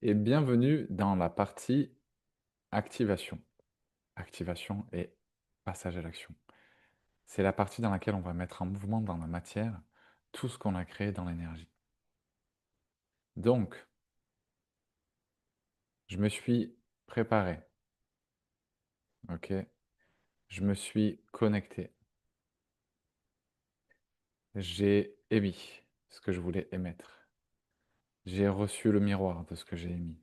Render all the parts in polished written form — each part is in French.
Et bienvenue dans la partie activation. Activation et passage à l'action. C'est la partie dans laquelle on va mettre en mouvement dans la matière tout ce qu'on a créé dans l'énergie. Donc, je me suis préparé, ok? Je me suis connecté. J'ai émis ce que je voulais émettre. J'ai reçu le miroir de ce que j'ai émis.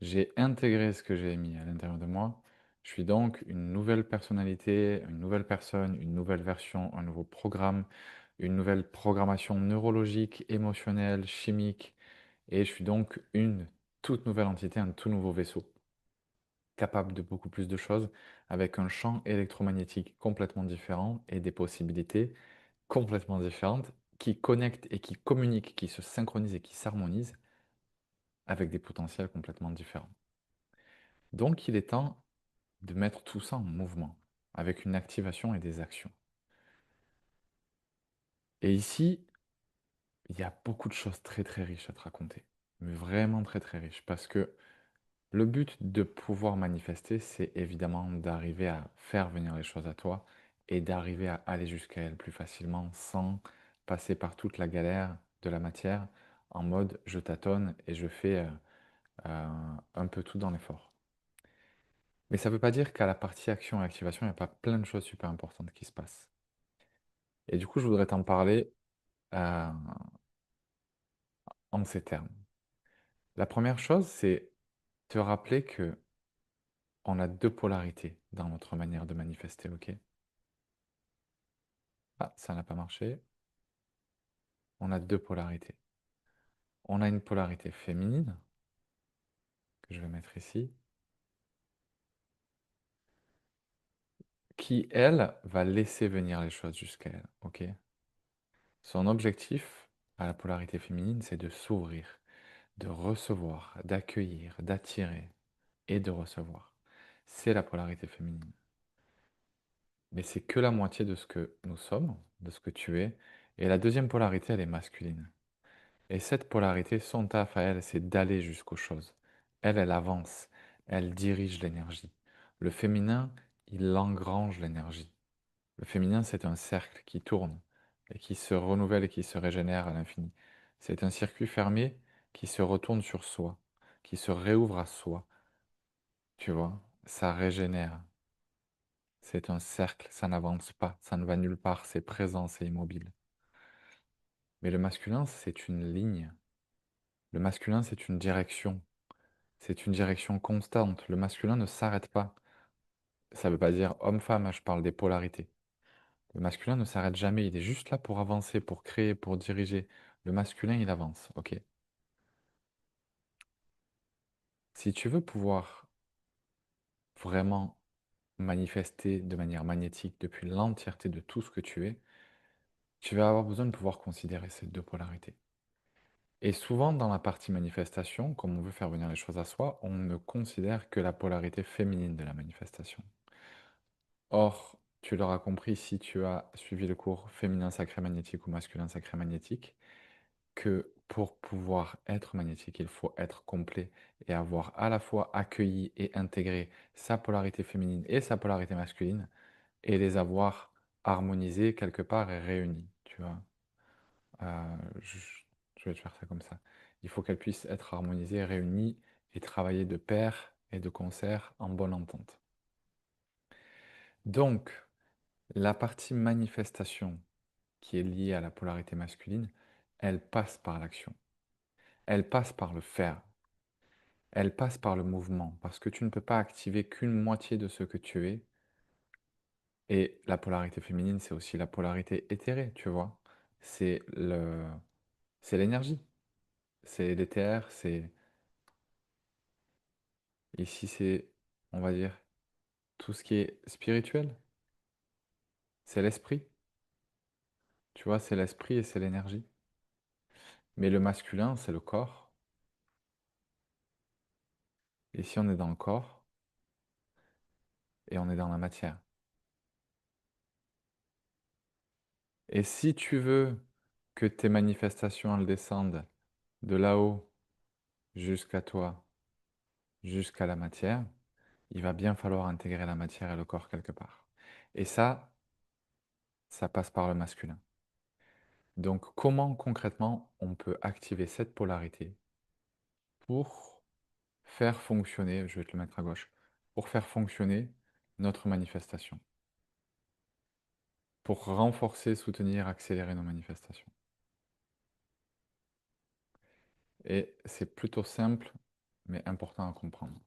J'ai intégré ce que j'ai émis à l'intérieur de moi. Je suis donc une nouvelle personnalité, une nouvelle personne, une nouvelle version, un nouveau programme, une nouvelle programmation neurologique, émotionnelle, chimique. Et je suis donc une toute nouvelle entité, un tout nouveau vaisseau, capable de beaucoup plus de choses, avec un champ électromagnétique complètement différent et des possibilités complètement différentes qui connectent et qui communiquent, qui se synchronisent et qui s'harmonisent avec des potentiels complètement différents. Donc il est temps de mettre tout ça en mouvement, avec une activation et des actions. Et ici, il y a beaucoup de choses très très riches à te raconter, mais vraiment très très riches, parce que le but de pouvoir manifester, c'est évidemment d'arriver à faire venir les choses à toi et d'arriver à aller jusqu'à elles plus facilement sans passer par toute la galère de la matière en mode je tâtonne et je fais un peu tout dans l'effort. Mais ça ne veut pas dire qu'à la partie action et activation, il n'y a pas plein de choses super importantes qui se passent. Et du coup, je voudrais t'en parler euh, en ces termes. La première chose, c'est te rappeler que on a deux polarités dans notre manière de manifester, ok? Ah, ça n'a pas marché. On a deux polarités. On a une polarité féminine, que je vais mettre ici, qui, elle, va laisser venir les choses jusqu'à elle, ok? Son objectif à la polarité féminine, c'est de s'ouvrir, de recevoir, d'accueillir, d'attirer et de recevoir. C'est la polarité féminine. Mais c'est que la moitié de ce que nous sommes, de ce que tu es. Et la deuxième polarité, elle est masculine. Et cette polarité, son taf à elle, c'est d'aller jusqu'aux choses. Elle, elle avance, elle dirige l'énergie. Le féminin, il engrange l'énergie. Le féminin, c'est un cercle qui tourne et qui se renouvelle et qui se régénère à l'infini. C'est un circuit fermé qui se retourne sur soi, qui se réouvre à soi. Tu vois, ça régénère. C'est un cercle, ça n'avance pas, ça ne va nulle part, c'est présent, c'est immobile. Mais le masculin, c'est une ligne. Le masculin, c'est une direction constante. Le masculin ne s'arrête pas. Ça ne veut pas dire homme-femme, hein, je parle des polarités. Le masculin ne s'arrête jamais, il est juste là pour avancer, pour créer, pour diriger. Le masculin, il avance, ok? Si tu veux pouvoir vraiment manifester de manière magnétique depuis l'entièreté de tout ce que tu vas avoir besoin de pouvoir considérer ces deux polarités. Et souvent, dans la partie manifestation, comme on veut faire venir les choses à soi, on ne considère que la polarité féminine de la manifestation. Or, tu l'auras compris si tu as suivi le cours féminin sacré magnétique ou masculin sacré magnétique, que pour pouvoir être magnétique, il faut être complet et avoir à la fois accueilli et intégré sa polarité féminine et sa polarité masculine et les avoir harmonisés quelque part et réunis, tu vois. Euh, je, je vais te faire ça comme ça. Il faut qu'elles puissent être harmonisées, réunies et travailler de pair et de concert en bonne entente. Donc, la partie manifestation qui est liée à la polarité masculine, elle passe par l'action. Elle passe par le faire. Elle passe par le mouvement, parce que tu ne peux pas activer qu'une moitié de ce que tu es. Et la polarité féminine, c'est aussi la polarité éthérée, tu vois. C'est le, c'est l'énergie, c'est l'éther, c'est ici c'est, on va dire, tout ce qui est spirituel, c'est l'esprit. Tu vois, c'est l'esprit et c'est l'énergie. Mais le masculin, c'est le corps. Ici, on est dans le corps et on est dans la matière. Et si tu veux que tes manifestations elles descendent de là-haut jusqu'à toi, jusqu'à la matière, il va bien falloir intégrer la matière et le corps quelque part. Et ça passe par le masculin. Donc, comment concrètement on peut activer cette polarité pour faire fonctionner, je vais te le mettre à gauche, pour faire fonctionner notre manifestation, pour renforcer, soutenir, accélérer nos manifestations. Et c'est plutôt simple, mais important à comprendre.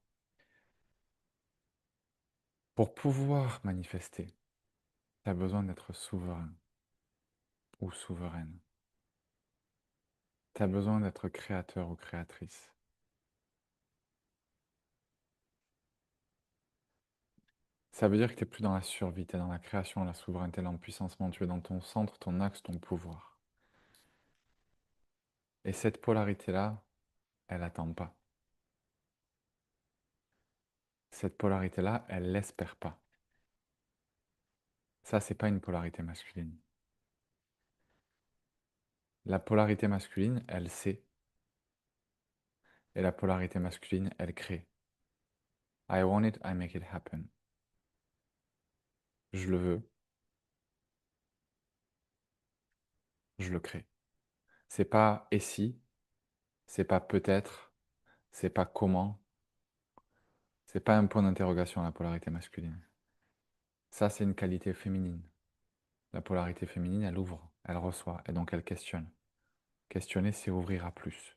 Pour pouvoir manifester, tu as besoin d'être souverain ou souveraine. Tu as besoin d'être créateur ou créatrice. Ça veut dire que tu n'es plus dans la survie, tu es dans la création, la souveraineté, l'empuissancement, tu es dans ton centre, ton axe, ton pouvoir. Et cette polarité-là, elle n'attend pas. Cette polarité-là, elle l'espère pas. Ça, c'est pas une polarité masculine. La polarité masculine, elle sait. Et la polarité masculine, elle crée. I want it, I make it happen. Je le veux, je le crée. C'est pas et si, c'est pas peut-être, c'est pas comment, c'est pas un point d'interrogation la polarité masculine. Ça, c'est une qualité féminine. La polarité féminine, elle ouvre, elle reçoit, et donc elle questionne. Questionner, c'est ouvrir à plus.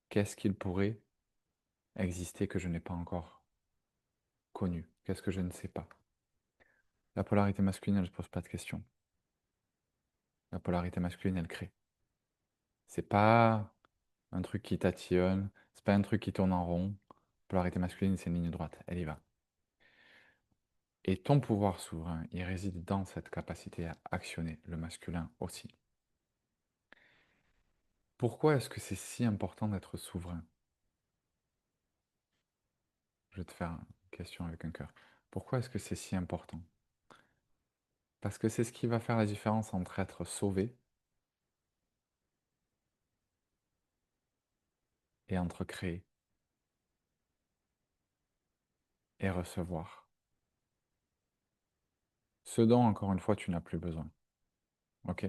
Qu'est-ce qu'il pourrait exister que je n'ai pas encore connu? Qu'est-ce que je ne sais pas? La polarité masculine, elle ne se pose pas de questions. La polarité masculine, elle crée. C'est pas un truc qui tatillonne, c'est pas un truc qui tourne en rond. Polarité masculine, c'est une ligne droite, elle y va. Et ton pouvoir souverain, il réside dans cette capacité à actionner le masculin aussi. Pourquoi est-ce que c'est si important d'être souverain? Je vais te faire une question avec un cœur. Pourquoi est-ce que c'est si important? Parce que c'est ce qui va faire la différence entre être sauvé et entre créer et recevoir. Ce dont, encore une fois, tu n'as plus besoin. Ok?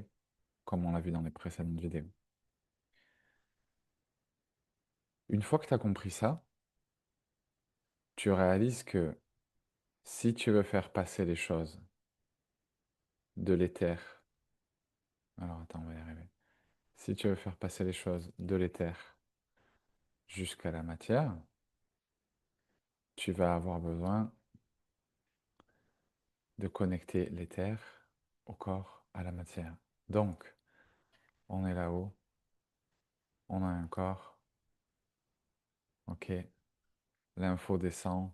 Comme on l'a vu dans les précédentes vidéos. Une fois que tu as compris ça, tu réalises que si tu veux faire passer les choses de l'éther, alors attends, on va y arriver. Si tu veux faire passer les choses de l'éther jusqu'à la matière, tu vas avoir besoin de connecter l'éther au corps, à la matière. Donc, on est là-haut, on a un corps, ok, l'info descend,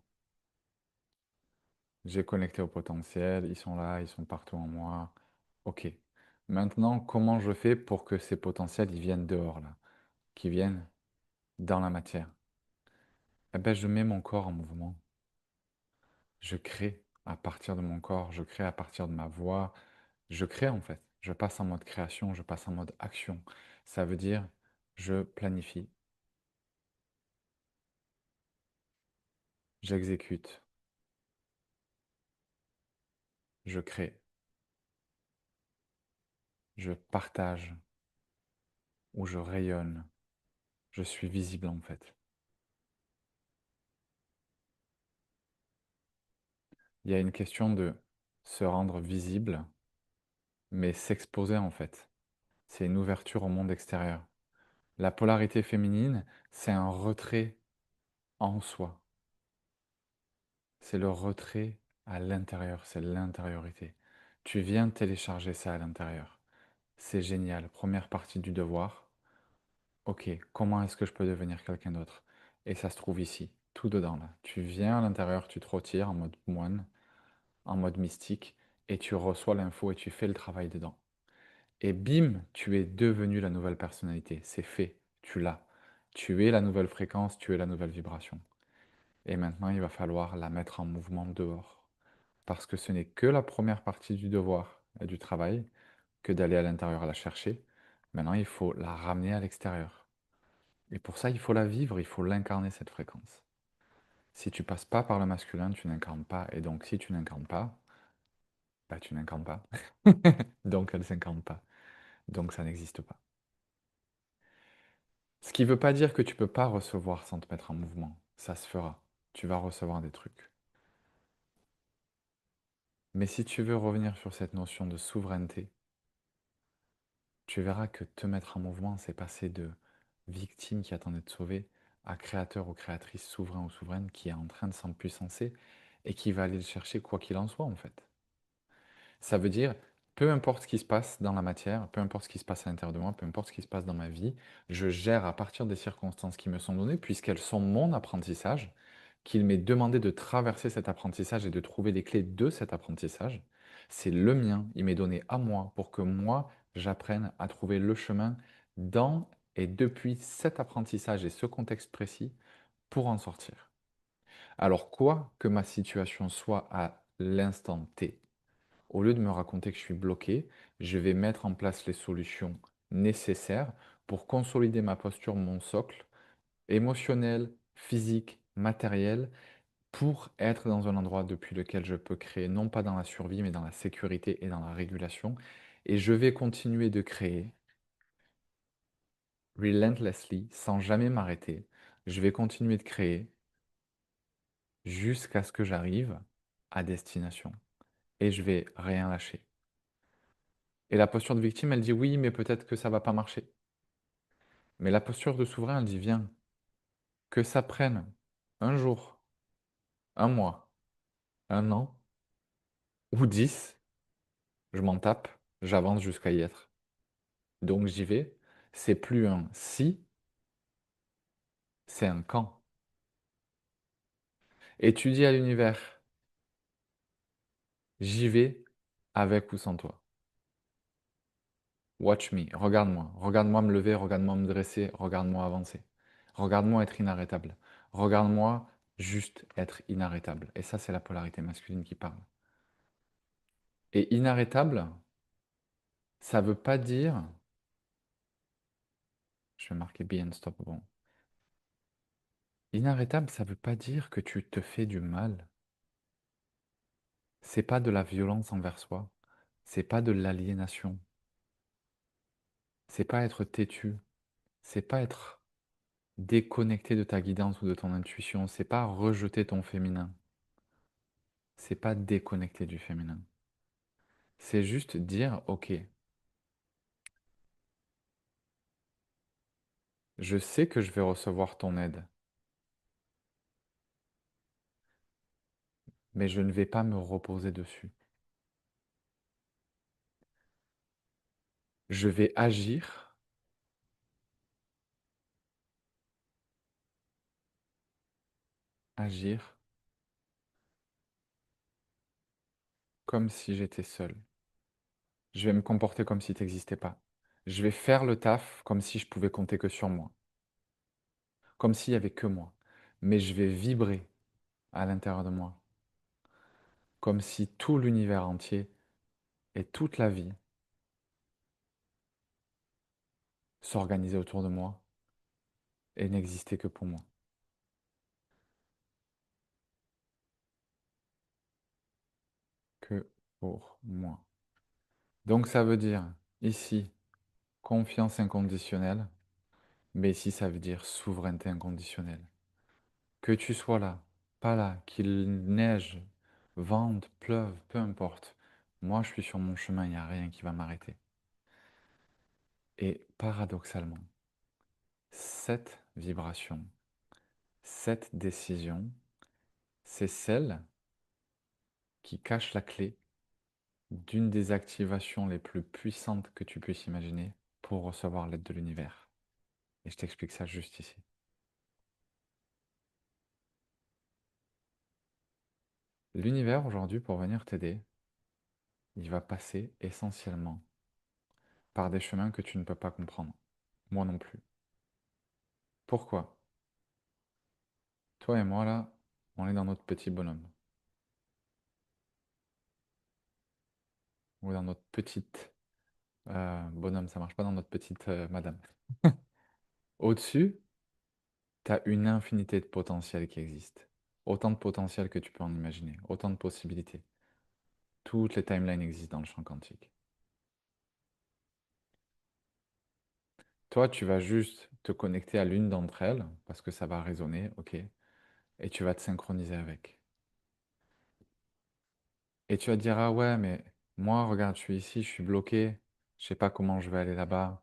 j'ai connecté au potentiel, ils sont là, ils sont partout en moi, ok. Maintenant, comment je fais pour que ces potentiels, ils viennent dehors, là, qu'ils viennent dans la matière? Eh ben, je mets mon corps en mouvement. Je crée à partir de mon corps, je crée à partir de ma voix, je crée en fait. Je passe en mode création, je passe en mode action. Ça veut dire, je planifie, j'exécute, je crée, je partage ou je rayonne. Je suis visible en fait. Il y a une question de se rendre visible, mais s'exposer en fait. C'est une ouverture au monde extérieur. La polarité féminine, c'est un retrait en soi. C'est le retrait à l'intérieur, c'est l'intériorité. Tu viens télécharger ça à l'intérieur. C'est génial. Première partie du devoir. Ok, comment est-ce que je peux devenir quelqu'un d'autre? Et ça se trouve ici, tout dedans là. Tu viens à l'intérieur, tu te retires en mode moine, en mode mystique, et tu reçois l'info et tu fais le travail dedans. Et bim, tu es devenu la nouvelle personnalité. C'est fait, tu l'as. Tu es la nouvelle fréquence, tu es la nouvelle vibration. Et maintenant, il va falloir la mettre en mouvement dehors. Parce que ce n'est que la première partie du devoir et du travail que d'aller à l'intérieur la chercher. Maintenant, il faut la ramener à l'extérieur. Et pour ça, il faut la vivre, il faut l'incarner, cette fréquence. Si tu passes pas par le masculin, tu n'incarnes pas. Et donc, si tu n'incarnes pas, bah, tu n'incarnes pas. Donc, elle ne s'incarne pas. Donc, ça n'existe pas. Ce qui ne veut pas dire que tu ne peux pas recevoir sans te mettre en mouvement. Ça se fera. Tu vas recevoir des trucs. Mais si tu veux revenir sur cette notion de souveraineté, tu verras que te mettre en mouvement, c'est passer de victime qui attendait de sauver à créateur ou créatrice souverain ou souveraine qui est en train de s'empuissancer et qui va aller le chercher quoi qu'il en soit en fait. Ça veut dire, peu importe ce qui se passe dans la matière, peu importe ce qui se passe à l'intérieur de moi, peu importe ce qui se passe dans ma vie, je gère à partir des circonstances qui me sont données, puisqu'elles sont mon apprentissage, qu'il m'est demandé de traverser cet apprentissage et de trouver les clés de cet apprentissage. C'est le mien, il m'est donné à moi pour que moi, j'apprenne à trouver le chemin dans et depuis cet apprentissage et ce contexte précis pour en sortir. Alors quoi que ma situation soit à l'instant T, au lieu de me raconter que je suis bloqué, je vais mettre en place les solutions nécessaires pour consolider ma posture, mon socle émotionnel, physique, matériel, pour être dans un endroit depuis lequel je peux créer, non pas dans la survie, mais dans la sécurité et dans la régulation. Et je vais continuer de créer relentlessly, sans jamais m'arrêter. Je vais continuer de créer jusqu'à ce que j'arrive à destination. Et je vais rien lâcher. Et la posture de victime, elle dit oui, mais peut-être que ça va pas marcher. Mais la posture de souverain, elle dit viens, que ça prenne un jour, un mois, un an ou 10, je m'en tape, j'avance jusqu'à y être. Donc j'y vais. C'est plus un si, c'est un quand. Et tu dis à l'univers, j'y vais avec ou sans toi. Watch me, regarde-moi, regarde-moi me lever, regarde-moi me dresser, regarde-moi avancer. Regarde-moi être inarrêtable. Regarde-moi juste être inarrêtable. Et ça, c'est la polarité masculine qui parle. Et inarrêtable, ça ne veut pas dire, je vais marquer be unstoppable. Inarrêtable, ça ne veut pas dire que tu te fais du mal. C'est pas de la violence envers soi. C'est pas de l'aliénation. C'est pas être têtu. C'est pas être déconnecté de ta guidance ou de ton intuition. C'est pas rejeter ton féminin. C'est pas déconnecter du féminin. C'est juste dire, ok, je sais que je vais recevoir ton aide, mais je ne vais pas me reposer dessus. Je vais agir comme si j'étais seul. Je vais me comporter comme si tu n'existais pas. Je vais faire le taf comme si je pouvais compter que sur moi, comme s'il n'y avait que moi. Mais je vais vibrer à l'intérieur de moi, comme si tout l'univers entier et toute la vie s'organisait autour de moi et n'existait que pour moi. Que pour moi. Donc ça veut dire ici confiance inconditionnelle, mais ici ça veut dire souveraineté inconditionnelle. Que tu sois là, pas là, qu'il neige, vente, pleuve, peu importe. Moi, je suis sur mon chemin, il n'y a rien qui va m'arrêter. Et paradoxalement, cette vibration, cette décision, c'est celle qui cache la clé d'une des activations les plus puissantes que tu puisses imaginer pour recevoir l'aide de l'univers. Et je t'explique ça juste ici. L'univers aujourd'hui, pour venir t'aider, il va passer essentiellement par des chemins que tu ne peux pas comprendre. Moi non plus. Pourquoi? Toi et moi, là, on est dans notre petit bonhomme. Ou dans notre petite bonhomme, ça marche pas dans notre petite madame. Au-dessus, Tu as une infinité de potentiels qui existent. Autant de potentiels que tu peux en imaginer, autant de possibilités. Toutes les timelines existent dans le champ quantique. Toi, tu vas juste te connecter à l'une d'entre elles, parce que ça va résonner, ok, et tu vas te synchroniser avec. Et tu vas te dire, ah ouais, mais moi, regarde, je suis ici, je suis bloqué, je sais pas comment je vais aller là-bas.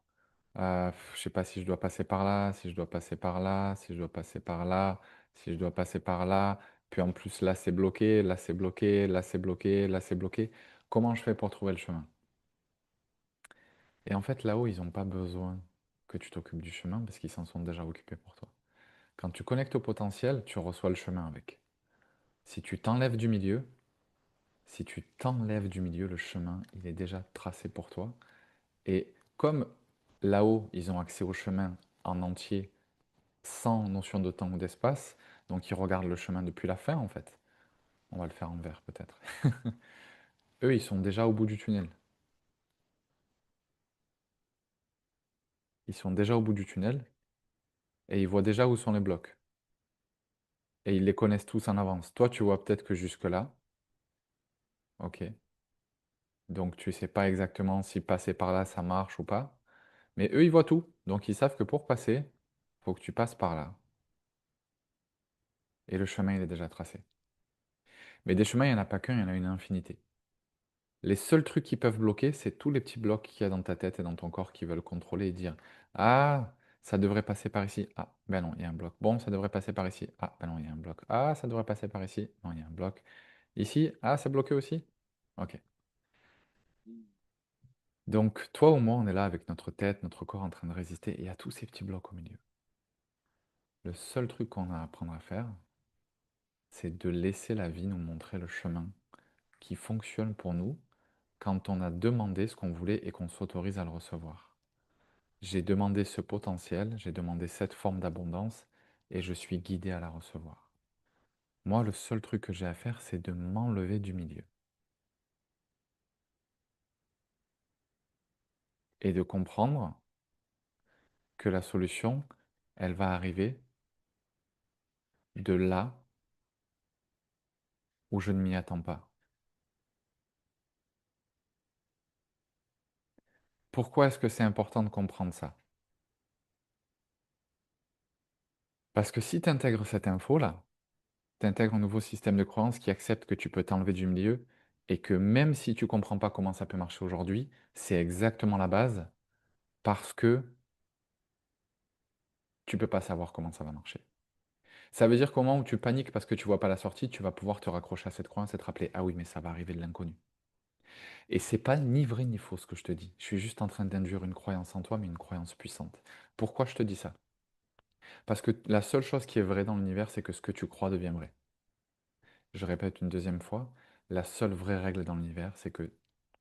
Je sais pas si je dois passer par là, si je dois passer par là, si je dois passer par là, si je dois passer par là. Puis en plus, là, c'est bloqué, là, c'est bloqué, là, c'est bloqué, là, c'est bloqué. Comment je fais pour trouver le chemin? Et en fait, là-haut, ils n'ont pas besoin que tu t'occupes du chemin parce qu'ils s'en sont déjà occupés pour toi. Quand tu connectes au potentiel, tu reçois le chemin avec. Si tu t'enlèves du milieu, si tu t'enlèves du milieu, le chemin, il est déjà tracé pour toi. Et comme là-haut, ils ont accès au chemin en entier, sans notion de temps ou d'espace, donc ils regardent le chemin depuis la fin en fait. On va le faire en vert peut-être. Eux, ils sont déjà au bout du tunnel. Ils sont déjà au bout du tunnel et ils voient déjà où sont les blocs. Et ils les connaissent tous en avance. Toi, tu vois peut-être que jusque-là, ok. Donc tu sais pas exactement si passer par là, ça marche ou pas. Mais eux, ils voient tout. Donc ils savent que pour passer, il faut que tu passes par là. Et le chemin, il est déjà tracé. Mais des chemins, il n'y en a pas qu'un, il y en a une infinité. Les seuls trucs qui peuvent bloquer, c'est tous les petits blocs qu'il y a dans ta tête et dans ton corps qui veulent contrôler et dire: ah, ça devrait passer par ici. Ah, ben non, il y a un bloc. Bon, ça devrait passer par ici. Ah, ben non, il y a un bloc. Ah, ça devrait passer par ici. Non, il y a un bloc. Ici, ah, c'est bloqué aussi. Ok. Donc, toi ou moi, on est là avec notre tête, notre corps en train de résister et il y a tous ces petits blocs au milieu. Le seul truc qu'on a à apprendre à faire, c'est de laisser la vie nous montrer le chemin qui fonctionne pour nous quand on a demandé ce qu'on voulait et qu'on s'autorise à le recevoir. J'ai demandé ce potentiel, j'ai demandé cette forme d'abondance et je suis guidé à la recevoir. Moi, le seul truc que j'ai à faire, c'est de m'enlever du milieu et de comprendre que la solution, elle va arriver de là où je ne m'y attends pas. Pourquoi est-ce que c'est important de comprendre ça? Parce que si tu intègres cette info-là, tu intègres un nouveau système de croyance qui accepte que tu peux t'enlever du milieu et que même si tu ne comprends pas comment ça peut marcher aujourd'hui, c'est exactement la base parce que tu ne peux pas savoir comment ça va marcher. Ça veut dire qu'au moment où tu paniques parce que tu vois pas la sortie, tu vas pouvoir te raccrocher à cette croyance et te rappeler: ah oui, mais ça va arriver de l'inconnu. Et c'est pas ni vrai ni faux ce que je te dis. Je suis juste en train d'induire une croyance en toi, mais une croyance puissante. Pourquoi je te dis ça? Parce que la seule chose qui est vraie dans l'univers, c'est que ce que tu crois devient vrai. Je répète une deuxième fois, la seule vraie règle dans l'univers, c'est que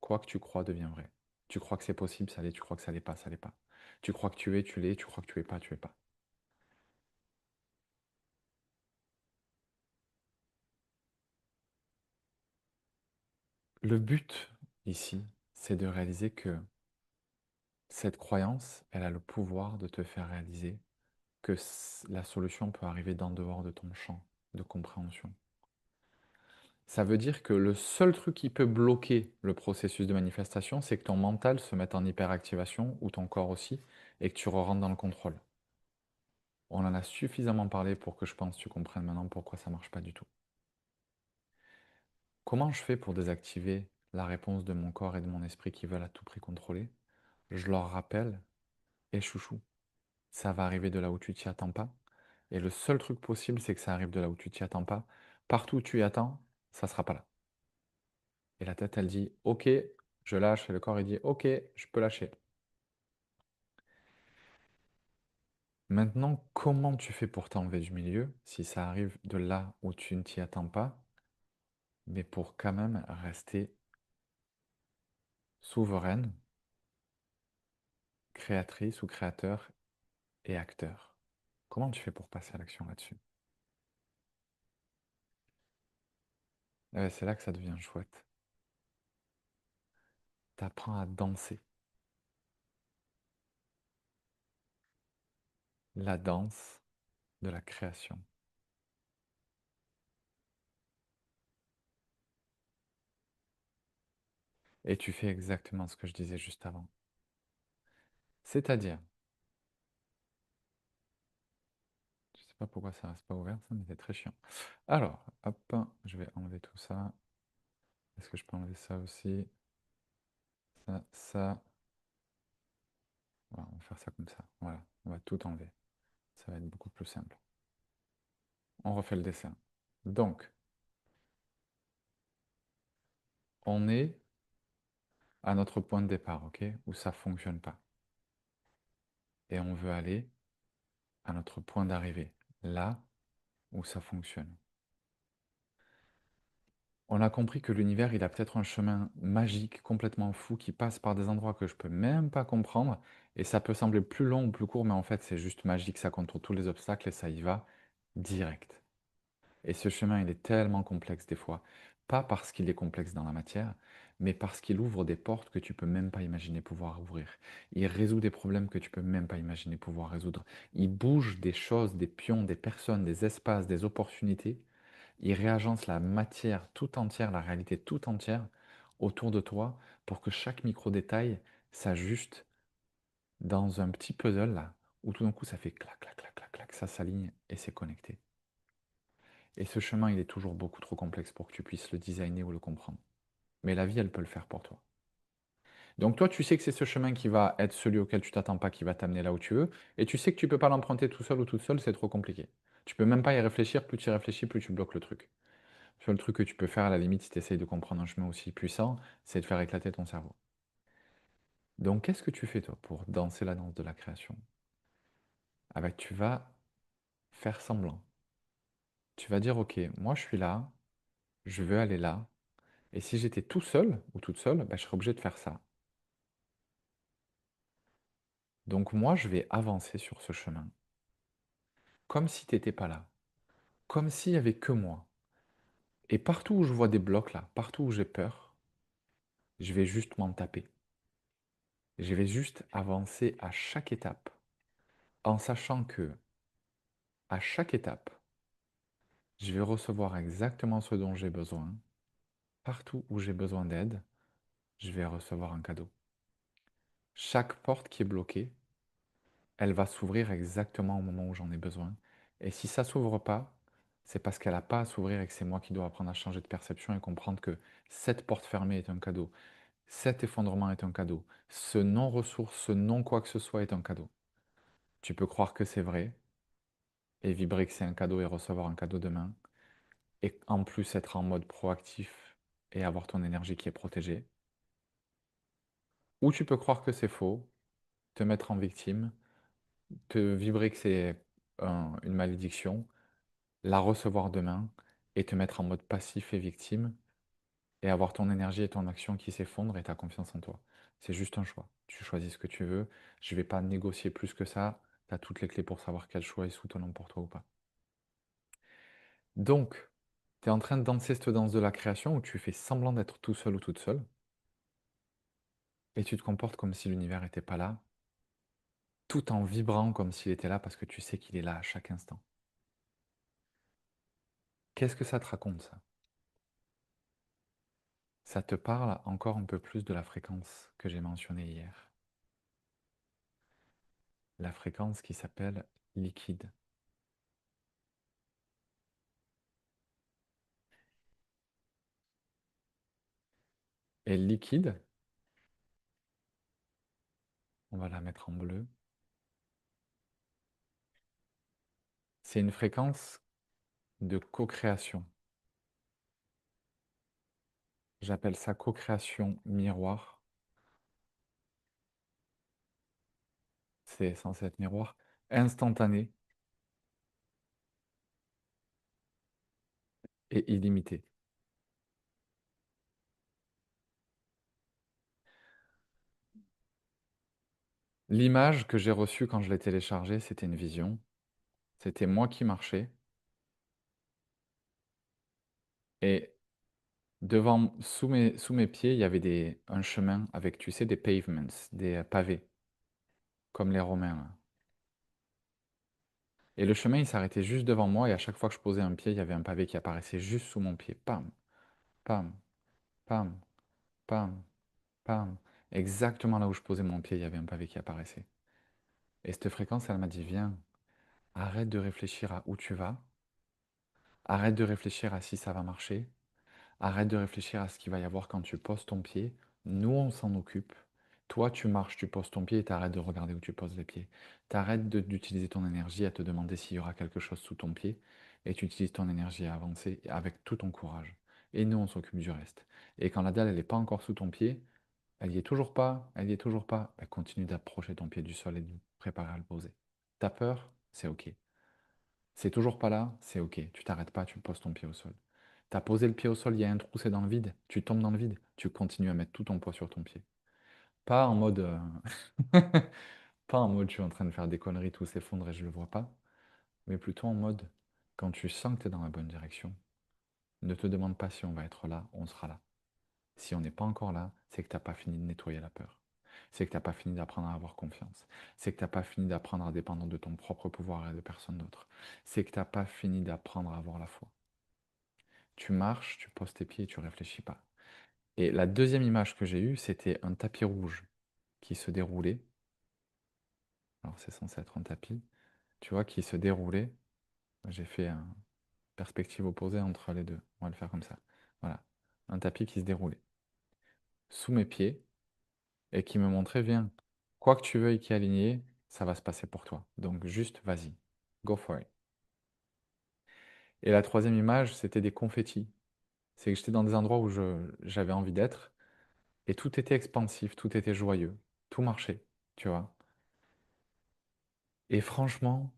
quoi que tu crois devient vrai. Tu crois que c'est possible, ça l'est. Tu crois que ça l'est pas, ça l'est pas. Tu crois que tu es, tu l'es. Tu crois que tu es pas, tu es pas. Le but ici, c'est de réaliser que cette croyance, elle a le pouvoir de te faire réaliser que la solution peut arriver d'en dehors de ton champ de compréhension. Ça veut dire que le seul truc qui peut bloquer le processus de manifestation, c'est que ton mental se mette en hyperactivation, ou ton corps aussi, et que tu rentres dans le contrôle. On en a suffisamment parlé pour que je pense que tu comprennes maintenant pourquoi ça ne marche pas du tout. Comment je fais pour désactiver la réponse de mon corps et de mon esprit qui veulent à tout prix contrôler? Je leur rappelle: et chouchou, ça va arriver de là où tu t'y attends pas. Et le seul truc possible, c'est que ça arrive de là où tu t'y attends pas. Partout où tu y attends, ça sera pas là. Et la tête, elle dit: ok, je lâche. Et le corps, il dit: ok, je peux lâcher. Maintenant, comment tu fais pour t'enlever du milieu si ça arrive de là où tu ne t'y attends pas, mais pour quand même rester souveraine, créatrice ou créateur et acteur? Comment tu fais pour passer à l'action là-dessus? C'est là que ça devient chouette. Tu apprends à danser. La danse, de la création. Et tu fais exactement ce que je disais juste avant. C'est-à-dire, je sais pas pourquoi ça reste pas ouvert, ça, mais c'est très chiant. Alors, hop, je vais enlever tout ça. Est-ce que je peux enlever ça aussi? Ça. Voilà, on va faire ça comme ça. Voilà, on va tout enlever. Ça va être beaucoup plus simple. On refait le dessin. Donc, on est à notre point de départ, ok? Où ça ne fonctionne pas. Et on veut aller à notre point d'arrivée, là où ça fonctionne. On a compris que l'univers, il a peut-être un chemin magique, complètement fou, qui passe par des endroits que je peux même pas comprendre. Et ça peut sembler plus long ou plus court, mais en fait, c'est juste magique, ça contourne tous les obstacles et ça y va direct. Et ce chemin, il est tellement complexe des fois. Pas parce qu'il est complexe dans la matière, mais parce qu'il ouvre des portes que tu peux même pas imaginer pouvoir ouvrir. Il résout des problèmes que tu peux même pas imaginer pouvoir résoudre. Il bouge des choses, des pions, des personnes, des espaces, des opportunités. Il réagence la matière tout entière, la réalité tout entière autour de toi pour que chaque micro-détail s'ajuste dans un petit puzzle là, où tout d'un coup ça fait clac, clac, clac, clac, clac, ça s'aligne et c'est connecté. Et ce chemin, il est toujours beaucoup trop complexe pour que tu puisses le designer ou le comprendre. Mais la vie, elle peut le faire pour toi. Donc toi, tu sais que c'est ce chemin qui va être celui auquel tu t'attends pas, qui va t'amener là où tu veux, et tu sais que tu peux pas l'emprunter tout seul ou toute seule, c'est trop compliqué. Tu peux même pas y réfléchir, plus tu y réfléchis, plus tu bloques le truc. Le seul truc que tu peux faire à la limite si tu essayes de comprendre un chemin aussi puissant, c'est de faire éclater ton cerveau. Donc qu'est-ce que tu fais toi pour danser la danse de la création? Ah bah tu vas faire semblant. Tu vas dire ok, moi je suis là, je veux aller là, et si j'étais tout seul ou toute seule, bah, je serais obligé de faire ça. Donc moi, je vais avancer sur ce chemin, comme si tu n'étais pas là, comme s'il n'y avait que moi. Et partout où je vois des blocs là, partout où j'ai peur, je vais juste m'en taper. Je vais juste avancer à chaque étape, en sachant que à chaque étape, je vais recevoir exactement ce dont j'ai besoin. Partout où j'ai besoin d'aide, je vais recevoir un cadeau. Chaque porte qui est bloquée, elle va s'ouvrir exactement au moment où j'en ai besoin. Et si ça s'ouvre pas, c'est parce qu'elle n'a pas à s'ouvrir et que c'est moi qui dois apprendre à changer de perception et comprendre que cette porte fermée est un cadeau, cet effondrement est un cadeau, ce non-ressource, ce non quoi que ce soit est un cadeau. Tu peux croire que c'est vrai et vibrer que c'est un cadeau et recevoir un cadeau demain, et en plus être en mode proactif et avoir ton énergie qui est protégée. Ou tu peux croire que c'est faux, te mettre en victime, te vibrer que c'est une malédiction, la recevoir demain et te mettre en mode passif et victime et avoir ton énergie et ton action qui s'effondrent et ta confiance en toi. C'est juste un choix. Tu choisis ce que tu veux. Je ne vais pas négocier plus que ça. Tu as toutes les clés pour savoir quel choix est soutenant pour toi ou pas. Donc, tu es en train de danser cette danse de la création où tu fais semblant d'être tout seul ou toute seule et tu te comportes comme si l'univers n'était pas là, tout en vibrant comme s'il était là parce que tu sais qu'il est là à chaque instant. Qu'est-ce que ça te raconte, ça? Ça te parle encore un peu plus de la fréquence que j'ai mentionnée hier. La fréquence qui s'appelle liquide. Et liquide, on va la mettre en bleu, c'est une fréquence de co-création. J'appelle ça co-création miroir. C'est censé être miroir instantané et illimité. L'image que j'ai reçue quand je l'ai téléchargée, c'était une vision. C'était moi qui marchais et sous mes pieds, il y avait un chemin avec, tu sais, des pavements, des pavés, comme les Romains, là. Et le chemin, il s'arrêtait juste devant moi, et à chaque fois que je posais un pied, il y avait un pavé qui apparaissait juste sous mon pied. Pam, pam, pam, pam, pam. Exactement là où je posais mon pied, il y avait un pavé qui apparaissait. Et cette fréquence, elle m'a dit, viens, arrête de réfléchir à où tu vas, arrête de réfléchir à si ça va marcher, arrête de réfléchir à ce qu'il va y avoir quand tu poses ton pied. Nous, on s'en occupe. Toi, tu marches, tu poses ton pied et t'arrêtes de regarder où tu poses les pieds. T'arrêtes d'utiliser ton énergie à te demander s'il y aura quelque chose sous ton pied et tu utilises ton énergie à avancer avec tout ton courage. Et nous, on s'occupe du reste. Et quand la dalle, elle n'est pas encore sous ton pied, elle y est toujours pas, elle y est toujours pas, bah, continue d'approcher ton pied du sol et de préparer à le poser. T'as peur? C'est ok. C'est toujours pas là, c'est ok. Tu t'arrêtes pas, tu poses ton pied au sol. T'as posé le pied au sol, il y a un trou, c'est dans le vide. Tu tombes dans le vide, tu continues à mettre tout ton poids sur ton pied. Pas en mode, pas en mode je suis en train de faire des conneries, tout s'effondre et je le vois pas, mais plutôt en mode quand tu sens que tu es dans la bonne direction, ne te demande pas si on va être là, on sera là. Si on n'est pas encore là, c'est que tu n'as pas fini de nettoyer la peur. C'est que tu n'as pas fini d'apprendre à avoir confiance. C'est que tu n'as pas fini d'apprendre à dépendre de ton propre pouvoir et de personne d'autre. C'est que tu n'as pas fini d'apprendre à avoir la foi. Tu marches, tu poses tes pieds et tu réfléchis pas. Et la deuxième image que j'ai eue, c'était un tapis rouge qui se déroulait. Alors c'est censé être un tapis, tu vois, qui se déroulait. J'ai fait une perspective opposée entre les deux. On va le faire comme ça. Voilà. Un tapis qui se déroulait sous mes pieds et qui me montrait, viens, quoi que tu veuilles qui est aligné, ça va se passer pour toi. Donc juste vas-y. Go for it. Et la troisième image, c'était des confettis. C'est que j'étais dans des endroits où j'avais envie d'être et tout était expansif, tout était joyeux, tout marchait, tu vois. Et franchement,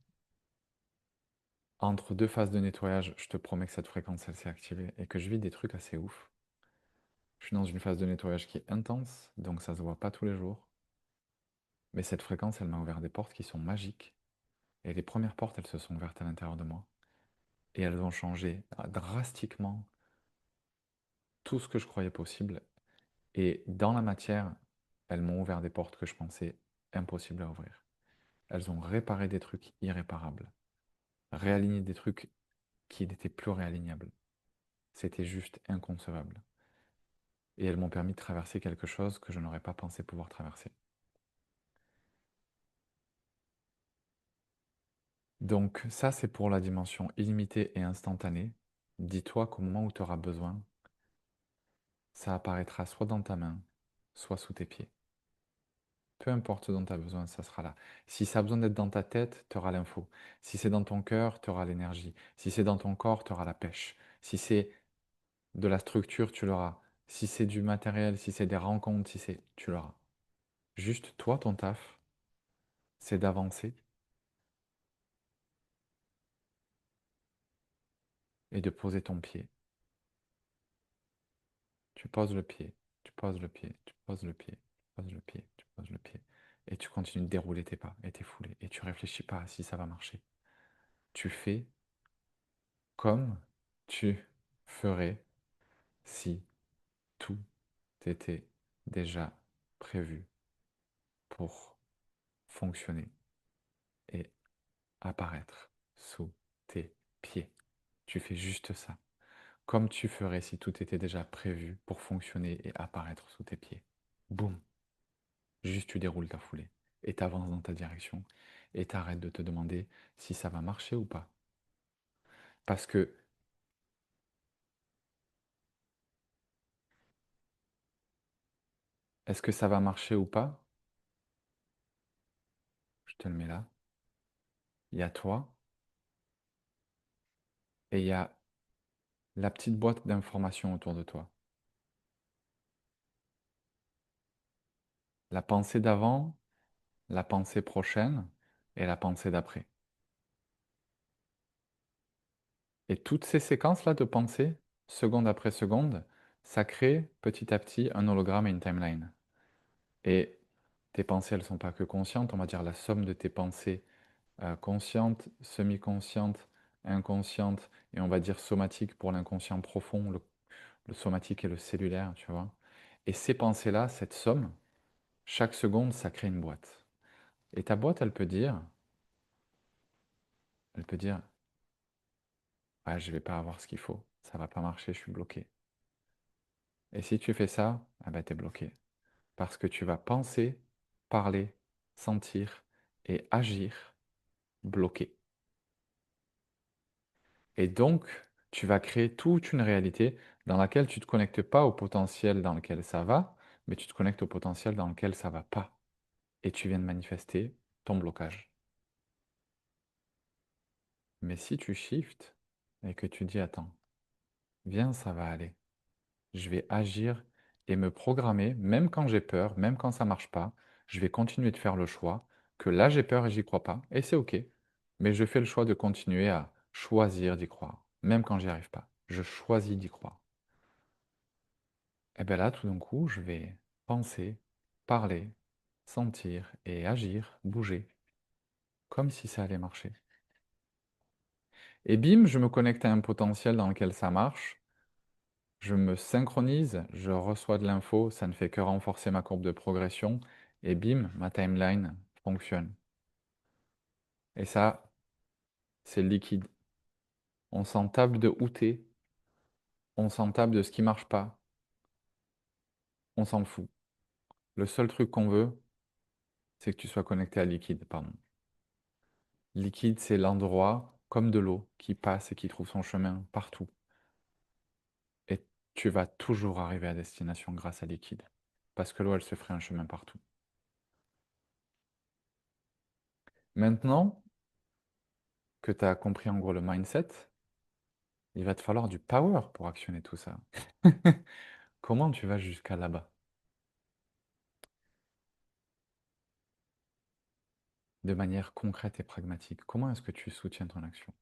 entre deux phases de nettoyage, je te promets que cette fréquence, elle s'est activée et que je vis des trucs assez ouf. Je suis dans une phase de nettoyage qui est intense, donc ça se voit pas tous les jours. Mais cette fréquence, elle m'a ouvert des portes qui sont magiques. Et les premières portes, elles se sont ouvertes à l'intérieur de moi. Et elles ont changé drastiquement tout ce que je croyais possible. Et dans la matière, elles m'ont ouvert des portes que je pensais impossibles à ouvrir. Elles ont réparé des trucs irréparables, réaligné des trucs qui n'étaient plus réalignables. C'était juste inconcevable. Et elles m'ont permis de traverser quelque chose que je n'aurais pas pensé pouvoir traverser. Donc ça, c'est pour la dimension illimitée et instantanée. Dis-toi qu'au moment où tu auras besoin, ça apparaîtra soit dans ta main, soit sous tes pieds. Peu importe ce dont tu as besoin, ça sera là. Si ça a besoin d'être dans ta tête, tu auras l'info. Si c'est dans ton cœur, tu auras l'énergie. Si c'est dans ton corps, tu auras la pêche. Si c'est de la structure, tu l'auras. Si c'est du matériel, si c'est des rencontres, si c'est, tu l'auras. Juste toi, ton taf, c'est d'avancer et de poser ton pied. Tu poses le pied, tu poses le pied, tu poses le pied, tu poses le pied, tu poses le pied. Et tu continues de dérouler tes pas et tes foulées. Et tu réfléchis pas à si ça va marcher. Tu fais comme tu ferais si tout était déjà prévu pour fonctionner et apparaître sous tes pieds. Tu fais juste ça. Comme tu ferais si tout était déjà prévu pour fonctionner et apparaître sous tes pieds. Boum. Juste tu déroules ta foulée et tu avances dans ta direction et t'arrêtes de te demander si ça va marcher ou pas. Parce que est-ce que ça va marcher ou pas? Je te le mets là. Il y a toi et il y a la petite boîte d'informations autour de toi. La pensée d'avant, la pensée prochaine et la pensée d'après. Et toutes ces séquences-là de pensée, seconde après seconde, ça crée petit à petit un hologramme et une timeline. Et tes pensées, elles ne sont pas que conscientes, on va dire la somme de tes pensées conscientes, semi-conscientes, inconscientes, et on va dire somatiques pour l'inconscient profond, le somatique et le cellulaire, tu vois. Et ces pensées-là, cette somme, chaque seconde, ça crée une boîte. Et ta boîte, elle peut dire, Elle peut dire, ouais, je vais pas avoir ce qu'il faut, ça va pas marcher, je suis bloqué. Et si tu fais ça, ah ben, tu es bloqué. Parce que tu vas penser, parler, sentir et agir bloqué. Et donc, tu vas créer toute une réalité dans laquelle tu ne te connectes pas au potentiel dans lequel ça va, mais tu te connectes au potentiel dans lequel ça va pas. Et tu viens de manifester ton blocage. Mais si tu shifts et que tu dis, attends, viens, ça va aller. Je vais agir et me programmer, même quand j'ai peur, même quand ça marche pas, je vais continuer de faire le choix que là j'ai peur et j'y crois pas, et c'est ok. Mais je fais le choix de continuer à choisir d'y croire, même quand j'y arrive pas. Je choisis d'y croire. Et bien là, tout d'un coup, je vais penser, parler, sentir et agir, bouger, comme si ça allait marcher. Et bim, je me connecte à un potentiel dans lequel ça marche. Je me synchronise, je reçois de l'info, ça ne fait que renforcer ma courbe de progression, et bim, ma timeline fonctionne. Et ça, c'est liquide. On s'en tape de où t'es, on s'en tape de ce qui marche pas, on s'en fout. Le seul truc qu'on veut, c'est que tu sois connecté à liquide, pardon. Liquide, c'est l'endroit, comme de l'eau, qui passe et qui trouve son chemin partout. Et tu vas toujours arriver à destination grâce à liquide. Parce que l'eau, elle se ferait un chemin partout. Maintenant que tu as compris en gros le mindset, il va te falloir du power pour actionner tout ça. Comment tu vas jusqu'à là-bas? De manière concrète et pragmatique. Comment est-ce que tu soutiens ton action?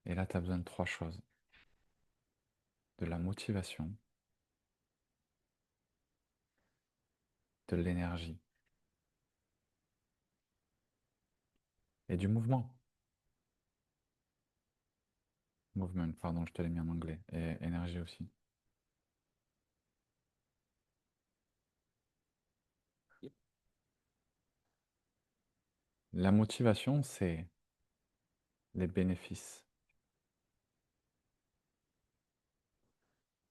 Et là, tu as besoin de trois choses. De la motivation, de l'énergie et du mouvement. Movement, pardon, je te l'ai mis en anglais. Et énergie aussi. La motivation, c'est les bénéfices.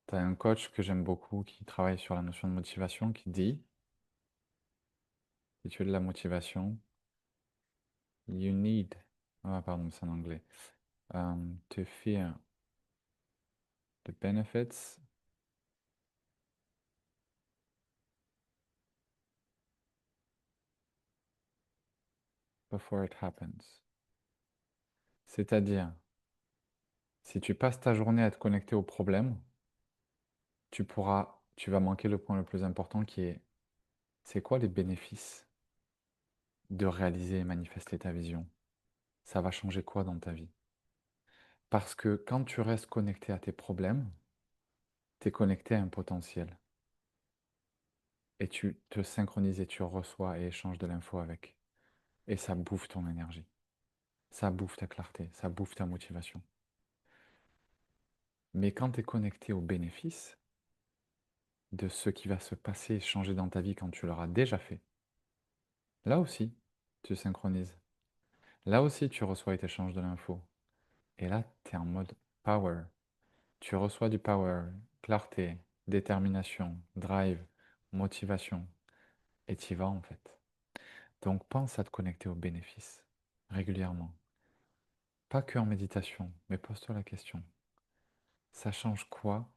Tu as un coach que j'aime beaucoup qui travaille sur la notion de motivation qui dit, si tu veux de la motivation, you need, ah pardon, c'est en anglais, to feel the benefits before it happens. C'est-à-dire, si tu passes ta journée à te connecter au problème, tu vas manquer le point le plus important qui est, c'est quoi les bénéfices de réaliser et manifester ta vision? Ça va changer quoi dans ta vie? Parce que quand tu restes connecté à tes problèmes, tu es connecté à un potentiel. Et tu te synchronises et tu reçois et échanges de l'info avec. Et ça bouffe ton énergie. Ça bouffe ta clarté, ça bouffe ta motivation. Mais quand tu es connecté aux bénéfices de ce qui va se passer et changer dans ta vie quand tu l'auras déjà fait, là aussi, tu synchronises. Là aussi, tu reçois et t'échanges de l'info. Et là, tu es en mode power. Tu reçois du power, clarté, détermination, drive, motivation. Et tu y vas en fait. Donc pense à te connecter aux bénéfices régulièrement. Pas que en méditation, mais pose-toi la question. Ça change quoi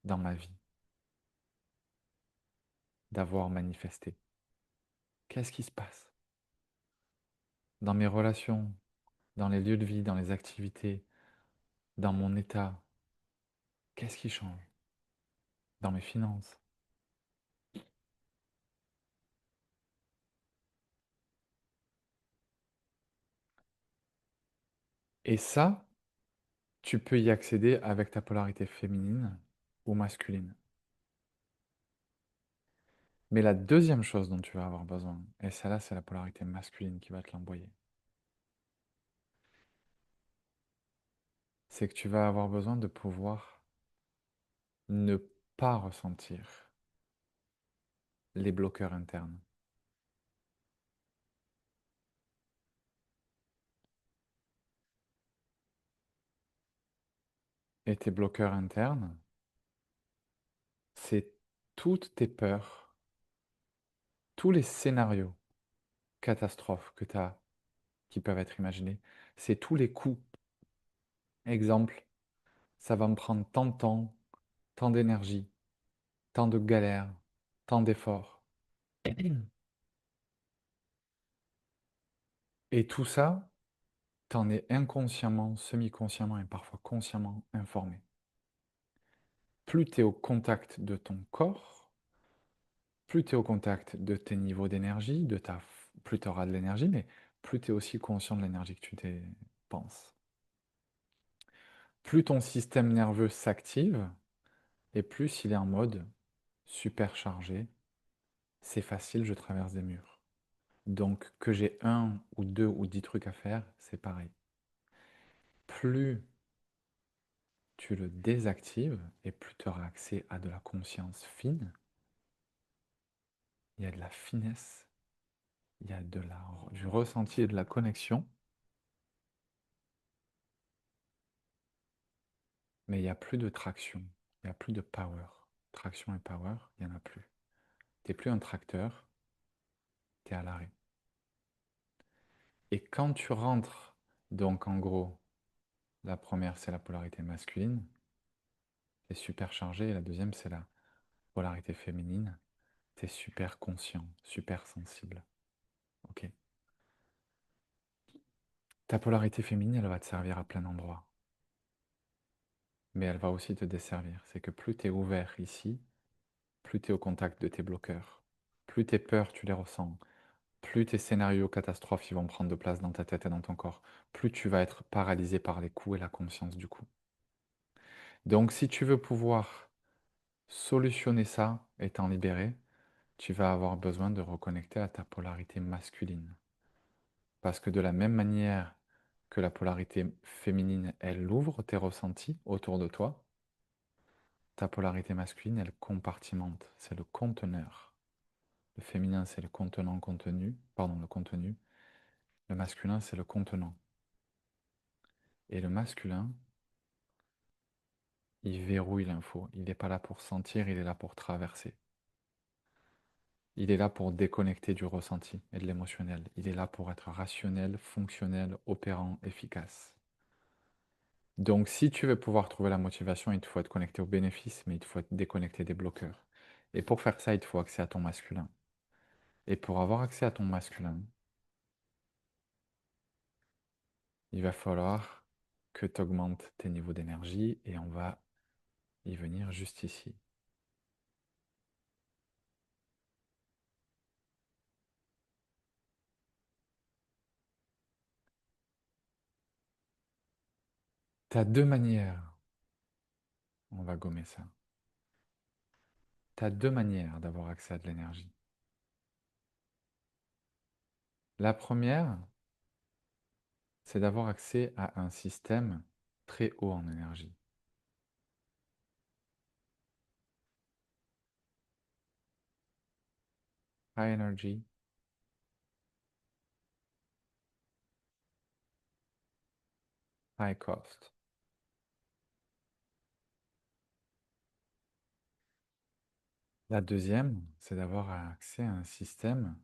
dans ma vie d'avoir manifesté? Qu'est-ce qui se passe dans mes relations, dans les lieux de vie, dans les activités, dans mon état? Qu'est-ce qui change dans mes finances? Et ça, tu peux y accéder avec ta polarité féminine ou masculine. Mais la deuxième chose dont tu vas avoir besoin, et celle-là, c'est la polarité masculine qui va te l'envoyer, c'est que tu vas avoir besoin de pouvoir ne pas ressentir les bloqueurs internes. Et tes bloqueurs internes, c'est toutes tes peurs, tous les scénarios catastrophes que tu as qui peuvent être imaginés. C'est tous les coups. Exemple, ça va me prendre tant de temps, tant d'énergie, tant de galères, tant d'efforts. Et tout ça, t'en es inconsciemment, semi-consciemment et parfois consciemment informé. Plus tu es au contact de ton corps, plus tu es au contact de tes niveaux d'énergie, plus tu auras de l'énergie, mais plus tu es aussi conscient de l'énergie que tu dépenses. Plus ton système nerveux s'active, et plus il est en mode superchargé, c'est facile, je traverse des murs. Donc que j'ai un ou deux ou 10 trucs à faire, c'est pareil. Plus tu le désactives et plus tu auras accès à de la conscience fine, il y a de la finesse, il y a du ressenti et de la connexion, mais il n'y a plus de traction, il n'y a plus de power. Traction et power, il n'y en a plus. Tu n'es plus un tracteur, tu es à l'arrêt. Et quand tu rentres, donc en gros, la première c'est la polarité masculine, c'est super chargé, et la deuxième c'est la polarité féminine, tu es super conscient, super sensible. Ok. Ta polarité féminine, elle va te servir à plein d'endroits, mais elle va aussi te desservir. C'est que plus tu es ouvert ici, plus tu es au contact de tes bloqueurs, plus tes peurs, tu les ressens, plus tes scénarios catastrophes ils vont prendre de place dans ta tête et dans ton corps, plus tu vas être paralysé par les coups et la conscience du coup. Donc si tu veux pouvoir solutionner ça et t'en libérer, tu vas avoir besoin de reconnecter à ta polarité masculine. Parce que de la même manière que la polarité féminine, elle ouvre tes ressentis autour de toi, ta polarité masculine, elle compartimente, c'est le conteneur. Le féminin, c'est le contenant contenu, pardon, le contenu. Le masculin, c'est le contenant. Et le masculin, il verrouille l'info. Il n'est pas là pour sentir, il est là pour traverser. Il est là pour déconnecter du ressenti et de l'émotionnel. Il est là pour être rationnel, fonctionnel, opérant, efficace. Donc, si tu veux pouvoir trouver la motivation, il te faut être connecté aux bénéfices, mais il te faut être déconnecté des bloqueurs. Et pour faire ça, il te faut accès à ton masculin. Et pour avoir accès à ton masculin, il va falloir que tu augmentes tes niveaux d'énergie et on va y venir juste ici. Tu as deux manières, on va gommer ça. Tu as deux manières d'avoir accès à de l'énergie. La première, c'est d'avoir accès à un système très haut en énergie. High energy, high cost. La deuxième, c'est d'avoir accès à un système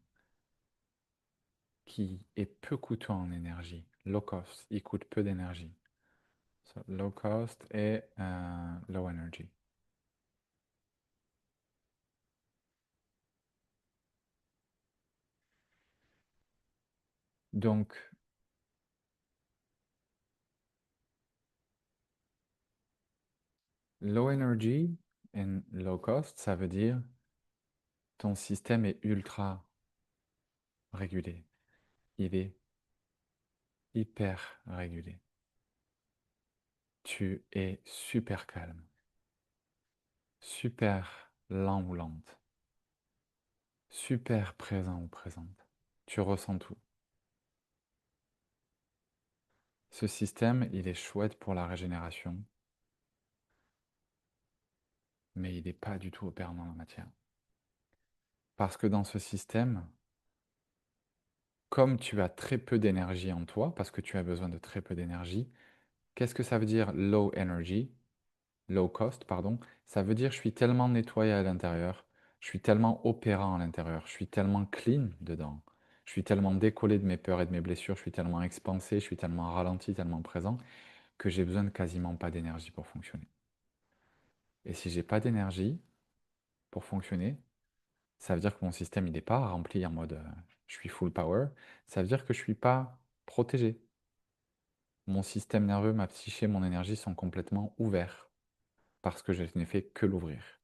qui est peu coûteux en énergie, low cost, il coûte peu d'énergie. So, low cost et low energy. Donc, low energy and low cost, ça veut dire ton système est ultra régulé. Il est hyper régulé. Tu es super calme, super lent ou lente, super présent ou présente. Tu ressens tout. Ce système, il est chouette pour la régénération, mais il n'est pas du tout opérant dans la matière. Parce que dans ce système, comme tu as très peu d'énergie en toi, parce que tu as besoin de très peu d'énergie, qu'est-ce que ça veut dire low energy? low cost, pardon, ça veut dire je suis tellement nettoyé à l'intérieur, je suis tellement opérant à l'intérieur, je suis tellement clean dedans, je suis tellement décollé de mes peurs et de mes blessures, je suis tellement expansé, je suis tellement ralenti, tellement présent, que j'ai besoin de quasiment pas d'énergie pour fonctionner. Et si j'ai pas d'énergie pour fonctionner, ça veut dire que mon système il n'est pas rempli en mode je suis full power, ça veut dire que je suis pas protégé. Mon système nerveux, ma psyché, mon énergie sont complètement ouverts parce que je n'ai fait que l'ouvrir.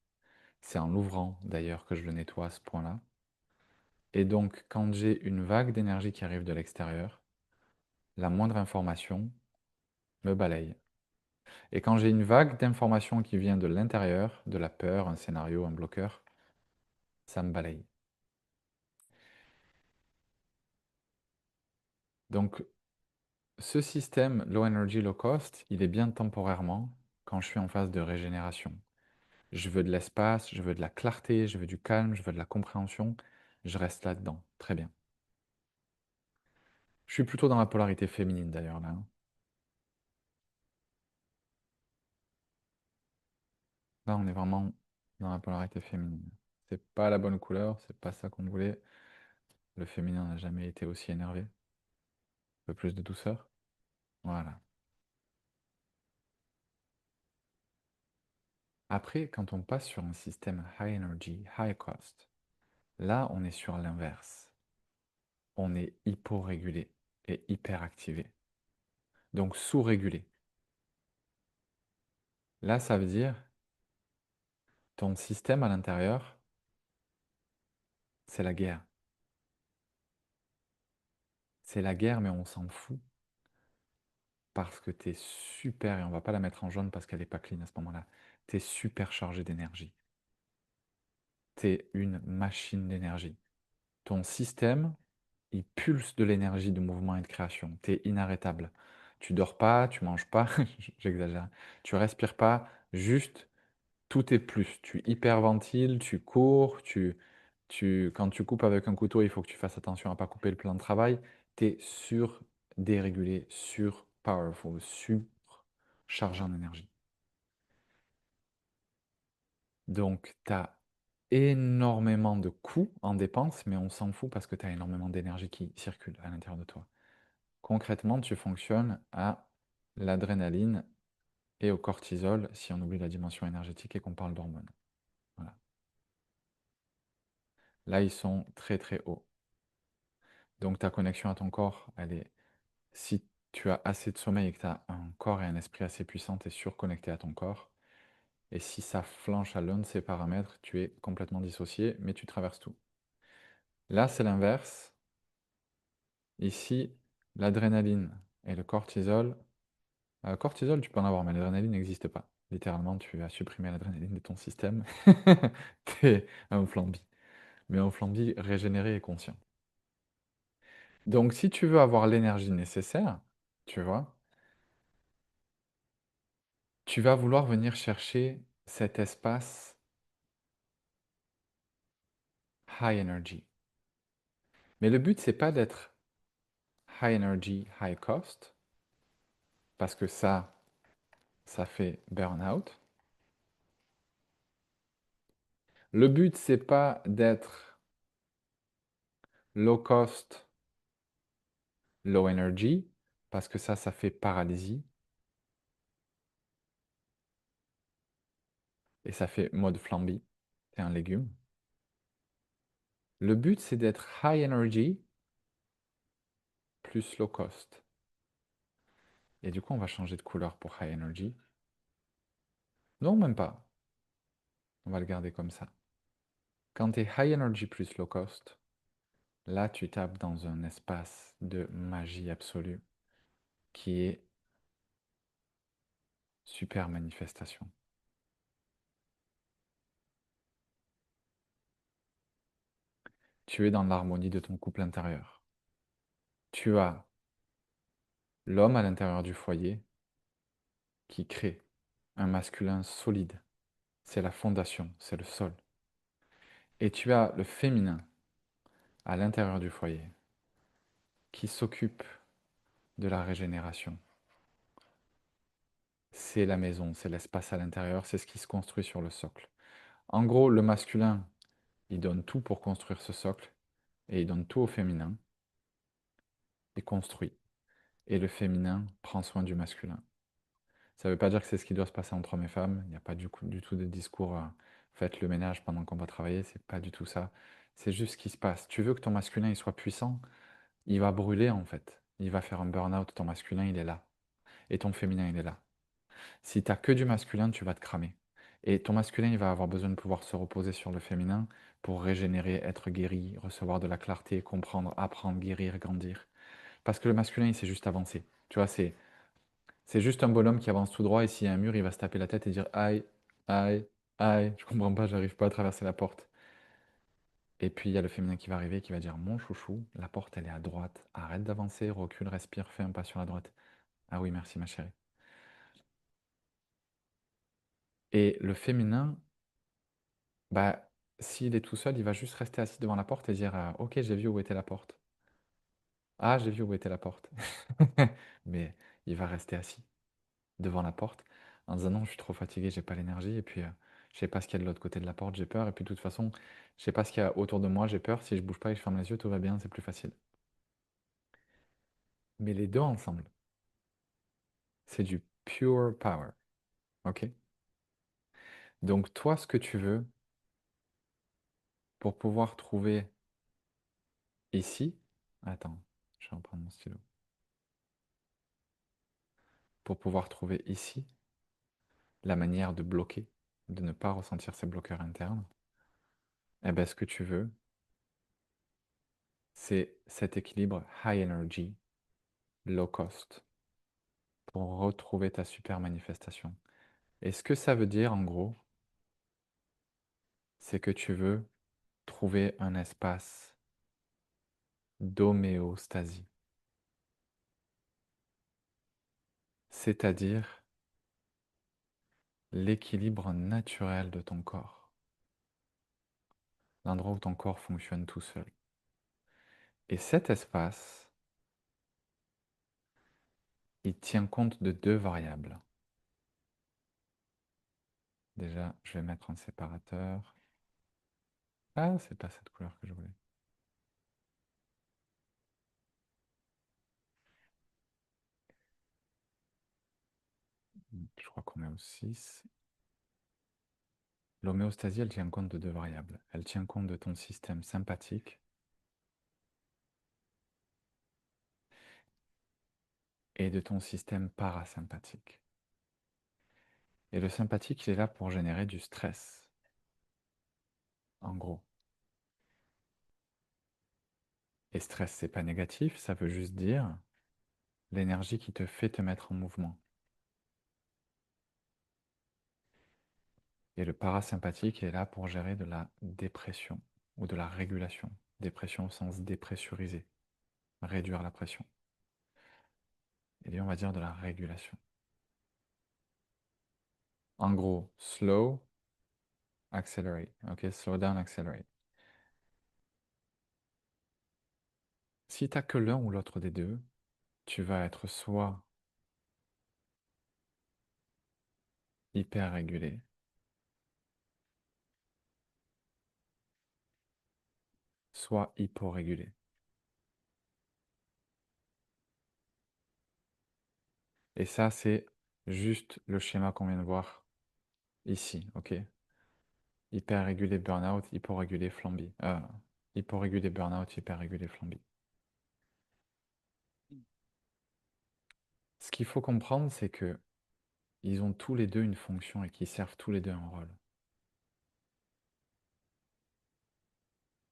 C'est en l'ouvrant d'ailleurs que je le nettoie à ce point-là. Et donc, quand j'ai une vague d'énergie qui arrive de l'extérieur, la moindre information me balaye. Et quand j'ai une vague d'informations qui vient de l'intérieur, de la peur, un scénario, un bloqueur, ça me balaye. Donc, ce système low energy, low cost, il est bien temporairement quand je suis en phase de régénération. Je veux de l'espace, je veux de la clarté, je veux du calme, je veux de la compréhension. Je reste là-dedans. Très bien. Je suis plutôt dans la polarité féminine d'ailleurs là, hein. Là, on est vraiment dans la polarité féminine. C'est pas la bonne couleur, c'est pas ça qu'on voulait. Le féminin n'a jamais été aussi énervé. Un peu plus de douceur. Voilà. Après, quand on passe sur un système high energy, high cost, là, on est sur l'inverse. On est hyporégulé et hyperactivé. Donc sous-régulé. Là, ça veut dire ton système à l'intérieur, c'est la guerre. C'est la guerre, mais on s'en fout parce que tu es super, et on va pas la mettre en jaune parce qu'elle n'est pas clean à ce moment-là, tu es super chargé d'énergie. Tu es une machine d'énergie. Ton système, il pulse de l'énergie de mouvement et de création. Tu es inarrêtable. Tu dors pas, tu manges pas, j'exagère. Tu respires pas, juste tout est plus. Tu hyperventiles, tu cours, quand tu coupes avec un couteau, il faut que tu fasses attention à ne pas couper le plan de travail. Tu es sur-dérégulé, sur-powerful, sur-chargé en énergie. Donc, tu as énormément de coûts en dépenses, mais on s'en fout parce que tu as énormément d'énergie qui circule à l'intérieur de toi. Concrètement, tu fonctionnes à l'adrénaline et au cortisol si on oublie la dimension énergétique et qu'on parle d'hormones. Voilà. Là, ils sont très très hauts. Donc ta connexion à ton corps, elle est... Si tu as assez de sommeil et que tu as un corps et un esprit assez puissants, tu es surconnecté à ton corps. Et si ça flanche à l'un de ces paramètres, tu es complètement dissocié, mais tu traverses tout. Là, c'est l'inverse. Ici, l'adrénaline et le cortisol. Cortisol, tu peux en avoir, mais l'adrénaline n'existe pas. Littéralement, tu as supprimé l'adrénaline de ton système. T'es un flambi. Mais un flambi régénéré et conscient. Donc, si tu veux avoir l'énergie nécessaire, tu vois, tu vas vouloir venir chercher cet espace high energy. Mais le but, c'est pas d'être high energy, high cost, parce que ça fait burn-out. Le but, c'est pas d'être low cost, low energy, parce que ça fait paralysie et ça fait mode flambi. C'est un légume. Le but, c'est d'être high energy plus low cost. Et du coup, on va changer de couleur pour high energy. Non, même pas. On va le garder comme ça. Quand tu es high energy plus low cost, là, tu tapes dans un espace de magie absolue qui est super manifestation. Tu es dans l'harmonie de ton couple intérieur. Tu as l'homme à l'intérieur du foyer qui crée un masculin solide. C'est la fondation, c'est le sol. Et tu as le féminin à l'intérieur du foyer qui s'occupe de la régénération. c'est la maison, c'est l'espace à l'intérieur, c'est ce qui se construit sur le socle. En gros, le masculin, il donne tout pour construire ce socle, et il donne tout au féminin, et construit. Et le féminin prend soin du masculin. Ça ne veut pas dire que c'est ce qui doit se passer entre hommes et femmes. Il n'y a pas du tout de discours faites le ménage pendant qu'on va travailler. C'est pas du tout ça. C'est juste ce qui se passe. Tu veux que ton masculin il soit puissant, il va brûler en fait. Il va faire un burn-out. Ton masculin il est là. Et ton féminin il est là. Si tu n'as que du masculin, tu vas te cramer. Et ton masculin il va avoir besoin de pouvoir se reposer sur le féminin pour régénérer, être guéri, recevoir de la clarté, comprendre, apprendre, guérir, grandir. Parce que le masculin il sait juste avancer. Tu vois, c'est juste un bonhomme qui avance tout droit et s'il y a un mur, il va se taper la tête et dire aïe, aïe, aïe, je comprends pas, j'arrive pas à traverser la porte. Et puis il y a le féminin qui va arriver qui va dire mon chouchou, la porte elle est à droite, arrête d'avancer, recule, respire, fais un pas sur la droite. Ah oui, merci ma chérie. Et le féminin, bah, s'il est tout seul, il va juste rester assis devant la porte et dire ok, j'ai vu où était la porte. Ah, j'ai vu où était la porte. Mais il va rester assis devant la porte en disant non, je suis trop fatigué, j'ai pas l'énergie, et puis je sais pas ce qu'il y a de l'autre côté de la porte, j'ai peur, et puis de toute façon, je sais pas ce qu'il y a autour de moi, j'ai peur, si je bouge pas et que je ferme les yeux, tout va bien, c'est plus facile. Mais les deux ensemble, c'est du pure power, ok? Donc toi, ce que tu veux pour pouvoir trouver ici, attends, je vais reprendre mon stylo, pour pouvoir trouver ici la manière de bloquer, de ne pas ressentir ces bloqueurs internes, eh ben ce que tu veux, c'est cet équilibre high energy, low cost, pour retrouver ta super manifestation. Et ce que ça veut dire, en gros, c'est que tu veux trouver un espace d'homéostasie, c'est-à-dire l'équilibre naturel de ton corps, l'endroit où ton corps fonctionne tout seul. Et cet espace, il tient compte de deux variables. Déjà, je vais mettre un séparateur. Ah, c'est pas cette couleur que je voulais. Je crois qu'on est au 6. L'homéostasie, elle tient compte de deux variables. Elle tient compte de ton système sympathique et de ton système parasympathique. Et le sympathique, il est là pour générer du stress, en gros. Et stress, c'est pas négatif, ça veut juste dire l'énergie qui te fait te mettre en mouvement. Et le parasympathique est là pour gérer de la dépression ou de la régulation. Dépression au sens dépressuriser, réduire la pression. Et lui, on va dire de la régulation. En gros, slow, accelerate. Ok, slow down, accelerate. Si tu n'as que l'un ou l'autre des deux, tu vas être soit hyper régulé, soit hyporégulé. Et ça, c'est juste le schéma qu'on vient de voir ici, ok? Hyper-régulé burn-out, hyporégulé flambi. Hyporégulé burn-out, hyper-régulé flambi. Ce qu'il faut comprendre, c'est que ils ont tous les deux une fonction et qu'ils servent tous les deux un rôle.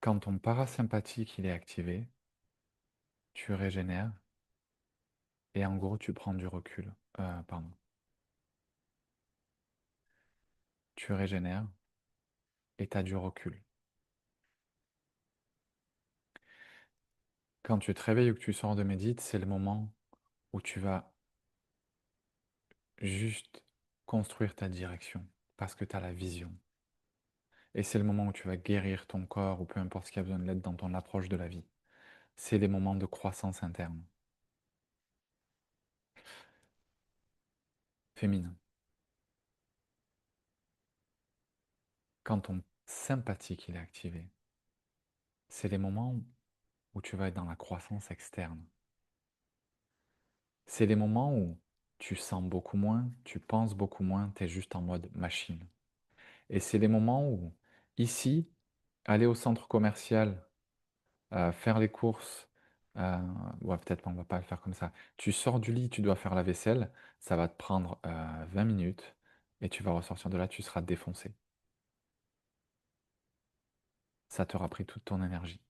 Quand ton parasympathique il est activé, tu régénères et en gros tu prends du recul. Pardon. Tu régénères et tu as du recul. Quand tu te réveilles ou que tu sors de médite, c'est le moment où tu vas juste construire ta direction parce que tu as la vision. Et c'est le moment où tu vas guérir ton corps ou peu importe ce qui a besoin de l'aide dans ton approche de la vie. C'est les moments de croissance interne. féminin. Quand ton sympathique il est activé, c'est les moments où tu vas être dans la croissance externe. C'est les moments où tu sens beaucoup moins, tu penses beaucoup moins, tu es juste en mode machine. Et c'est les moments où, ici, aller au centre commercial, faire les courses, euh, ouais, peut-être on va pas le faire comme ça. Tu sors du lit, tu dois faire la vaisselle, ça va te prendre 20 minutes et tu vas ressortir de là, tu seras défoncé. Ça t'aura pris toute ton énergie.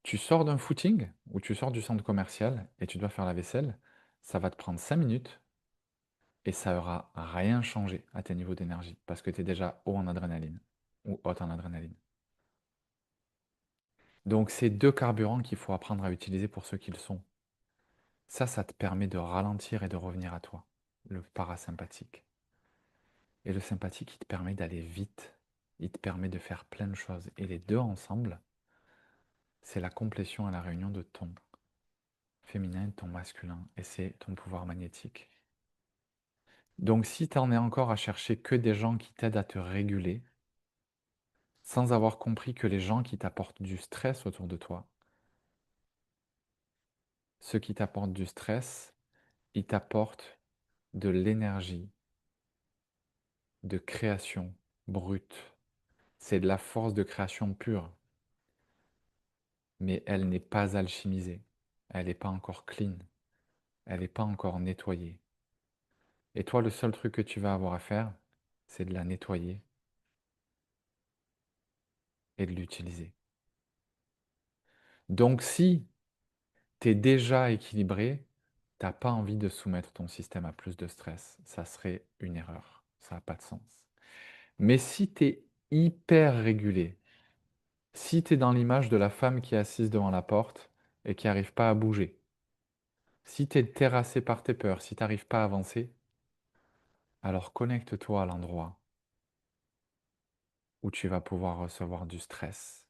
Tu sors d'un footing ou tu sors du centre commercial et tu dois faire la vaisselle, ça va te prendre 5 minutes et ça aura rien changé à tes niveaux d'énergie parce que tu es déjà haut en adrénaline ou haute en adrénaline. Donc c'est deux carburants qu'il faut apprendre à utiliser pour ceux qu'ils sont. Ça te permet de ralentir et de revenir à toi, le parasympathique. Et le sympathique, il te permet d'aller vite, il te permet de faire plein de choses. Et les deux ensemble, c'est la complétion et la réunion de ton féminin et de ton masculin. Et c'est ton pouvoir magnétique. Donc si tu en es encore à chercher que des gens qui t'aident à te réguler, sans avoir compris que les gens qui t'apportent du stress autour de toi, ceux qui t'apportent du stress, ils t'apportent de l'énergie, de création brute. C'est de la force de création pure, mais elle n'est pas alchimisée. Elle n'est pas encore clean. Elle n'est pas encore nettoyée. Et toi, le seul truc que tu vas avoir à faire, c'est de la nettoyer et de l'utiliser. Donc si tu es déjà équilibré, tu n'as pas envie de soumettre ton système à plus de stress. Ça serait une erreur. Ça n'a pas de sens. Mais si tu es hyper régulé, si tu es dans l'image de la femme qui est assise devant la porte et qui n'arrive pas à bouger, si tu es terrassé par tes peurs, si tu n'arrives pas à avancer, alors connecte-toi à l'endroit où tu vas pouvoir recevoir du stress,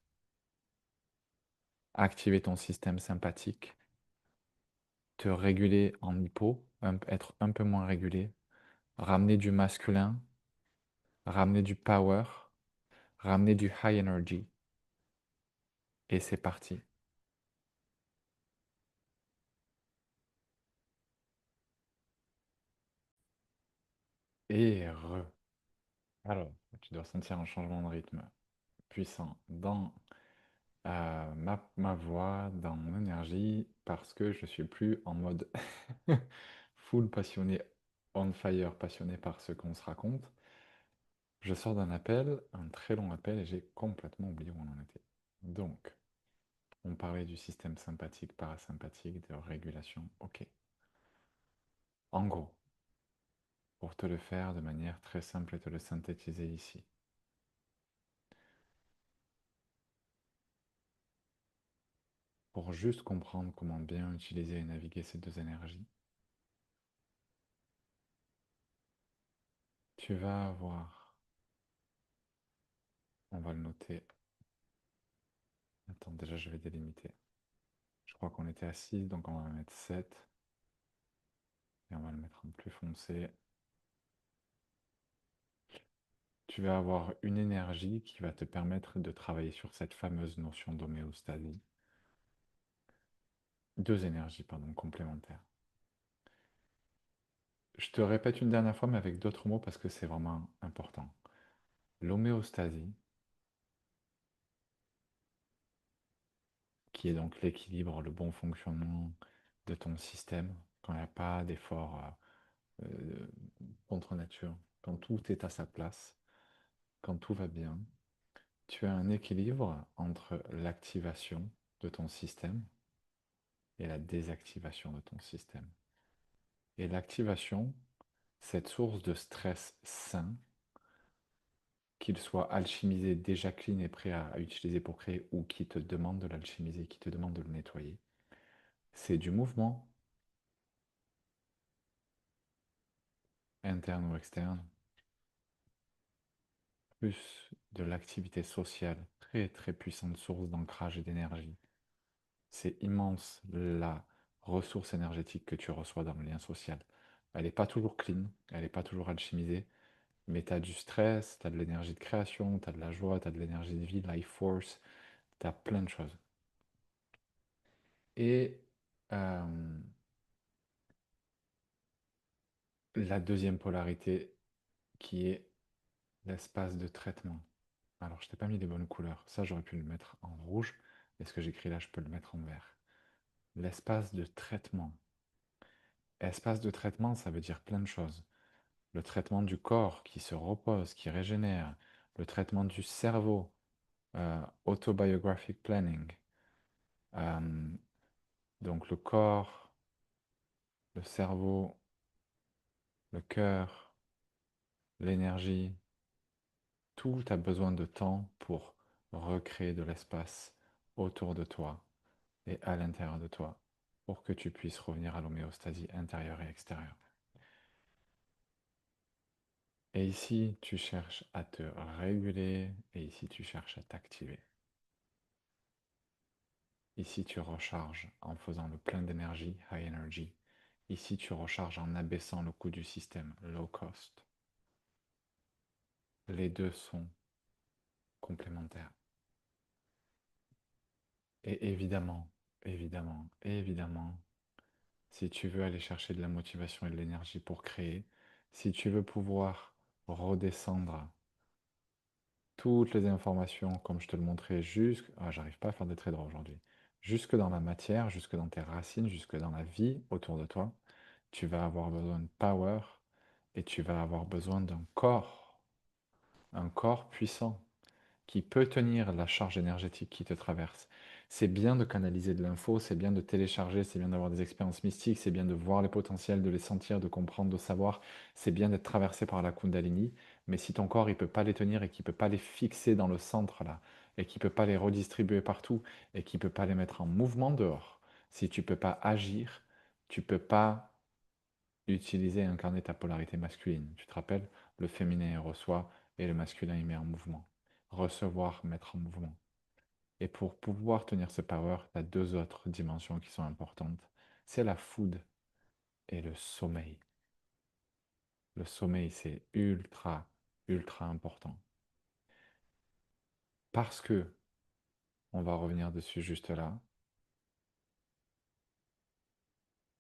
activer ton système sympathique, te réguler en hypo, être un peu moins régulé, ramener du masculin, ramener du power, ramener du high energy. Et c'est parti. Et Alors, tu dois sentir un changement de rythme puissant dans ma voix, dans mon énergie, parce que je suis plus en mode full passionné, on fire, passionné par ce qu'on se raconte. Je sors d'un appel, un très long appel, et j'ai complètement oublié où on en était. Donc, on parlait du système sympathique, parasympathique, de régulation. Ok. En gros, pour te le faire de manière très simple et te le synthétiser ici, pour juste comprendre comment bien utiliser et naviguer ces deux énergies, tu vas avoir, on va le noter, attends, déjà je vais délimiter. Je crois qu'on était à 6, donc on va mettre 7, et on va le mettre en plus foncé. Tu vas avoir une énergie qui va te permettre de travailler sur cette fameuse notion d'homéostasie. Deux énergies, pardon, complémentaires. Je te répète une dernière fois, mais avec d'autres mots parce que c'est vraiment important. L'homéostasie, qui est donc l'équilibre, le bon fonctionnement de ton système, quand il n'y a pas d'effort contre nature, quand tout est à sa place, quand tout va bien, tu as un équilibre entre l'activation de ton système et la désactivation de ton système. Et l'activation, cette source de stress sain, qu'il soit alchimisé, déjà clean et prêt à utiliser pour créer, ou qui te demande de l'alchimiser, qui te demande de le nettoyer, c'est du mouvement, interne ou externe, plus de l'activité sociale, très très puissante source d'ancrage et d'énergie. C'est immense la ressource énergétique que tu reçois dans le lien social. Elle n'est pas toujours clean, elle n'est pas toujours alchimisée, mais tu as du stress, tu as de l'énergie de création, tu as de la joie, tu as de l'énergie de vie, life force, tu as plein de choses. Et euh, la deuxième polarité qui est l'espace de traitement. Alors, je t'ai pas mis les bonnes couleurs. Ça, j'aurais pu le mettre en rouge. Et ce que j'écris là, je peux le mettre en vert. L'espace de traitement. Espace de traitement, ça veut dire plein de choses. Le traitement du corps qui se repose, qui régénère. Le traitement du cerveau, autobiographic planning. Euh, donc le corps, le cerveau, le cœur, l'énergie, tout a besoin de temps pour recréer de l'espace autour de toi et à l'intérieur de toi pour que tu puisses revenir à l'homéostasie intérieure et extérieure. Et ici, tu cherches à te réguler et ici, tu cherches à t'activer. Ici, tu recharges en faisant le plein d'énergie, high energy. Ici, tu recharges en abaissant le coût du système, low cost. Les deux sont complémentaires. Et évidemment, si tu veux aller chercher de la motivation et de l'énergie pour créer, si tu veux pouvoir redescendre toutes les informations, comme je te le montrais, jusque... Ah, j'arrive pas à faire des traits droits aujourd'hui. Jusque dans la matière, jusque dans tes racines, jusque dans la vie autour de toi, tu vas avoir besoin de power et tu vas avoir besoin d'un corps, un corps puissant qui peut tenir la charge énergétique qui te traverse. C'est bien de canaliser de l'info, c'est bien de télécharger, c'est bien d'avoir des expériences mystiques, c'est bien de voir les potentiels, de les sentir, de comprendre, de savoir, c'est bien d'être traversé par la Kundalini, mais si ton corps il peut pas les tenir et qu'il peut pas les fixer dans le centre là, et qu'il peut pas les redistribuer partout, et qu'il peut pas les mettre en mouvement dehors, si tu peux pas agir, tu peux pas utiliser et incarner ta polarité masculine. Tu te rappelles, le féminin il reçoit et le masculin il met en mouvement. Recevoir, mettre en mouvement. Et pour pouvoir tenir ce power, tu as deux autres dimensions qui sont importantes. C'est la food et le sommeil. Le sommeil, c'est ultra important. Parce que, on va revenir dessus juste là,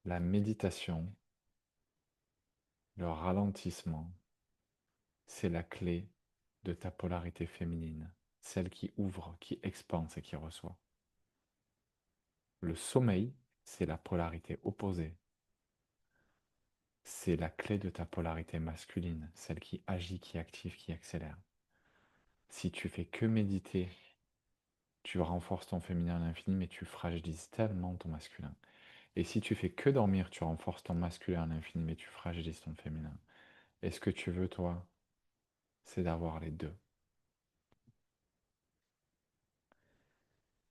la méditation, le ralentissement, c'est la clé de ta polarité féminine, celle qui ouvre, qui expanse et qui reçoit. Le sommeil, c'est la polarité opposée. C'est la clé de ta polarité masculine, celle qui agit, qui active, qui accélère. Si tu fais que méditer, tu renforces ton féminin à l'infini, mais tu fragilises tellement ton masculin. Et si tu fais que dormir, tu renforces ton masculin à l'infini, mais tu fragilises ton féminin. Et ce que tu veux, toi, c'est d'avoir les deux.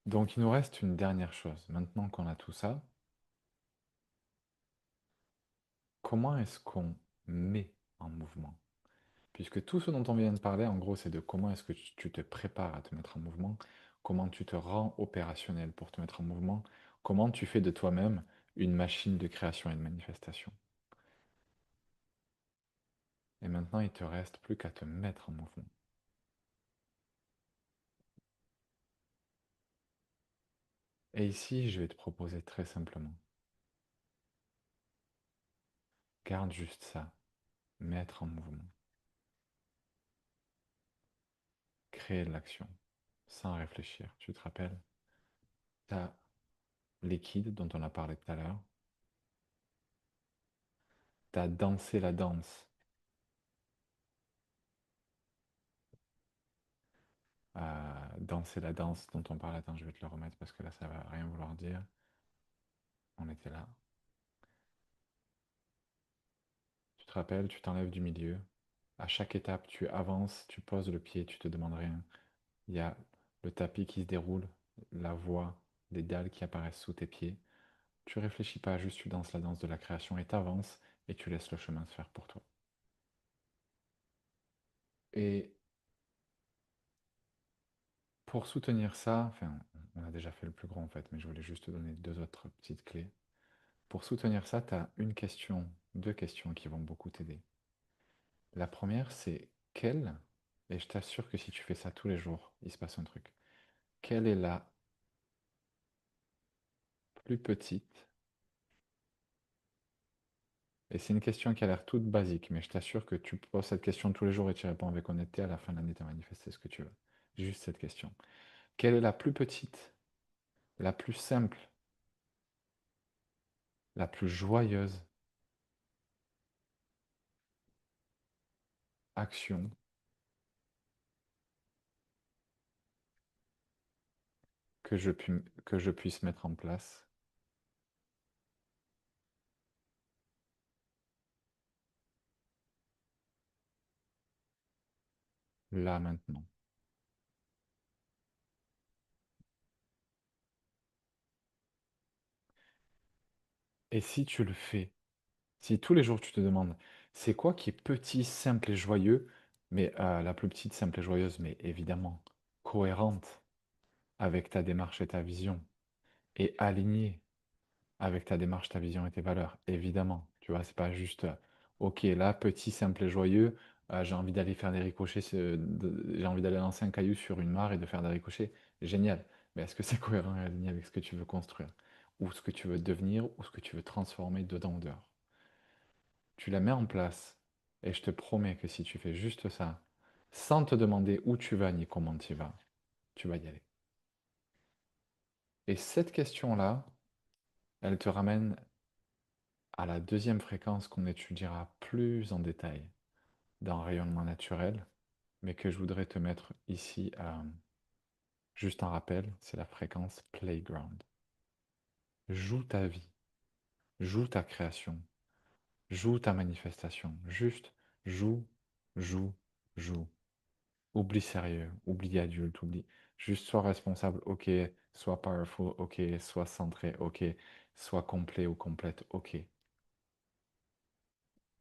Donc il nous reste une dernière chose. Maintenant qu'on a tout ça, comment est-ce qu'on met en mouvement? Puisque tout ce dont on vient de parler, en gros, c'est de comment est-ce que tu te prépares à te mettre en mouvement, comment tu te rends opérationnel pour te mettre en mouvement, comment tu fais de toi-même une machine de création et de manifestation. Et maintenant, il te reste plus qu'à te mettre en mouvement. Et ici, je vais te proposer très simplement, garde juste ça, mettre en mouvement, créer de l'action, sans réfléchir. Tu te rappelles, ta liquide dont on a parlé tout à l'heure, t'as dansé la danse, danser la danse dont on parle. Attends, je vais te le remettre parce que là, ça va rien vouloir dire. On était là. Tu te rappelles, tu t'enlèves du milieu. À chaque étape, tu avances, tu poses le pied, tu te demandes rien. Il y a le tapis qui se déroule, la voie, les dalles qui apparaissent sous tes pieds. Tu réfléchis pas, juste tu danses la danse de la création et t'avances et tu laisses le chemin se faire pour toi. Et pour soutenir ça, enfin, on a déjà fait le plus grand en fait, mais je voulais juste te donner deux autres petites clés. Pour soutenir ça, tu as une question deux questions qui vont beaucoup t'aider. La première, c'est quelle, et je t'assure que si tu fais ça tous les jours, il se passe un truc. Quelle est la plus petite, et c'est une question qui a l'air toute basique, mais je t'assure que tu poses cette question tous les jours et tu réponds avec honnêteté, à la fin de l'année, tu as manifesté ce que tu veux. Juste cette question. Quelle est la plus petite, la plus simple, la plus joyeuse action que je puisse mettre en place là maintenant? Et si tu le fais, si tous les jours tu te demandes, c'est quoi qui est petit, simple et joyeux, mais la plus petite, simple et joyeuse, mais évidemment cohérente avec ta démarche et ta vision, et alignée avec ta démarche, ta vision et tes valeurs, évidemment. Tu vois, c'est pas juste, ok, là, petit, simple et joyeux, j'ai envie d'aller faire des ricochets, j'ai envie d'aller lancer un caillou sur une mare et de faire des ricochets. Génial. Mais est-ce que c'est cohérent et aligné avec ce que tu veux construire, ou ce que tu veux devenir, ou ce que tu veux transformer dedans ou dehors? Tu la mets en place, et je te promets que si tu fais juste ça, sans te demander où tu vas ni comment tu vas y aller. Et cette question-là, elle te ramène à la deuxième fréquence qu'on étudiera plus en détail dans rayonnement naturel, mais que je voudrais te mettre ici juste un rappel, c'est la fréquence playground. Joue ta vie, joue ta création, joue ta manifestation. Juste joue, joue, joue. Oublie sérieux, oublie adulte, oublie. Juste sois responsable, ok. Sois powerful, ok. Sois centré, ok. Sois complet ou complète, ok.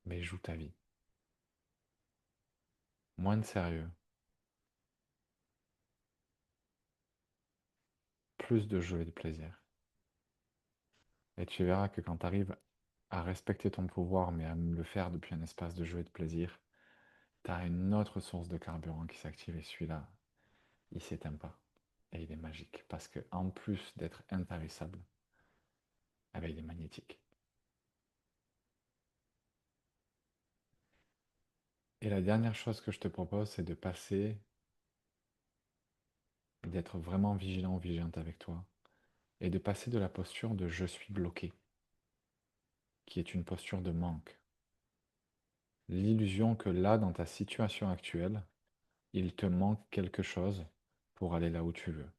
Mais joue ta vie. Moins de sérieux, plus de jeu et de plaisir. Et tu verras que quand tu arrives à respecter ton pouvoir, mais à le faire depuis un espace de jeu et de plaisir, tu as une autre source de carburant qui s'active et celui-là, il s'éteint pas. Et il est magique. Parce que en plus d'être intarissable, eh ben, il est magnétique. Et la dernière chose que je te propose, c'est de passer, d'être vraiment vigilant ou vigilante avec toi, et de passer de la posture de je suis bloqué, qui est une posture de manque. L'illusion que là, dans ta situation actuelle, il te manque quelque chose pour aller là où tu veux.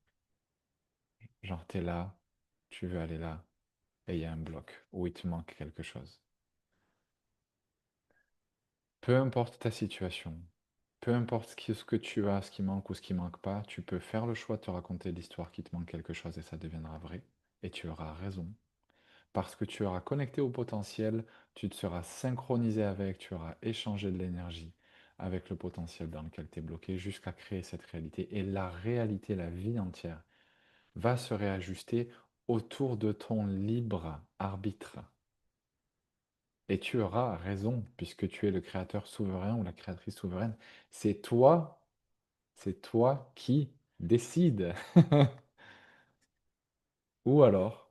Genre, t'es là, tu veux aller là, et il y a un bloc, où il te manque quelque chose. Peu importe ta situation, peu importe ce que tu as, ce qui manque ou ce qui manque pas, tu peux faire le choix de te raconter l'histoire qui te manque quelque chose et ça deviendra vrai. Et tu auras raison. Parce que tu auras connecté au potentiel, tu te seras synchronisé avec, tu auras échangé de l'énergie avec le potentiel dans lequel tu es bloqué jusqu'à créer cette réalité. Et la réalité, la vie entière, va se réajuster autour de ton libre arbitre. Et tu auras raison, puisque tu es le créateur souverain ou la créatrice souveraine. C'est toi, c'est toi qui décides. Ou alors,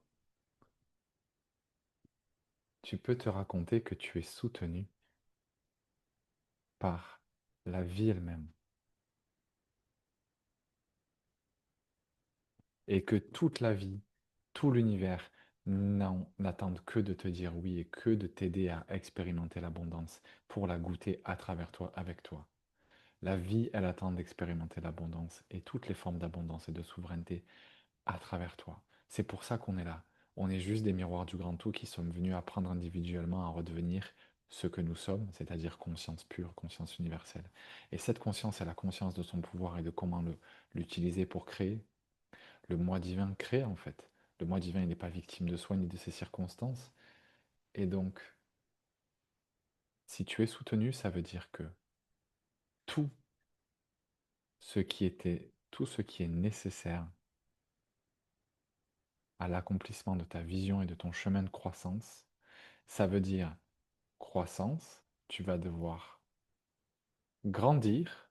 tu peux te raconter que tu es soutenu par la vie elle-même. Et que toute la vie, tout l'univers n'attendent que de te dire oui et que de t'aider à expérimenter l'abondance pour la goûter à travers toi, avec toi. La vie, elle attend d'expérimenter l'abondance et toutes les formes d'abondance et de souveraineté à travers toi. C'est pour ça qu'on est là. On est juste des miroirs du grand tout qui sommes venus apprendre individuellement à redevenir ce que nous sommes, c'est-à-dire conscience pure, conscience universelle. Et cette conscience est la conscience de son pouvoir et de comment l'utiliser pour créer. Le moi divin crée en fait. Le moi divin, il n'est pas victime de soi ni de ses circonstances. Et donc, si tu es soutenu, ça veut dire que tout tout ce qui est nécessaire à l'accomplissement de ta vision et de ton chemin de croissance, ça veut dire croissance, tu vas devoir grandir,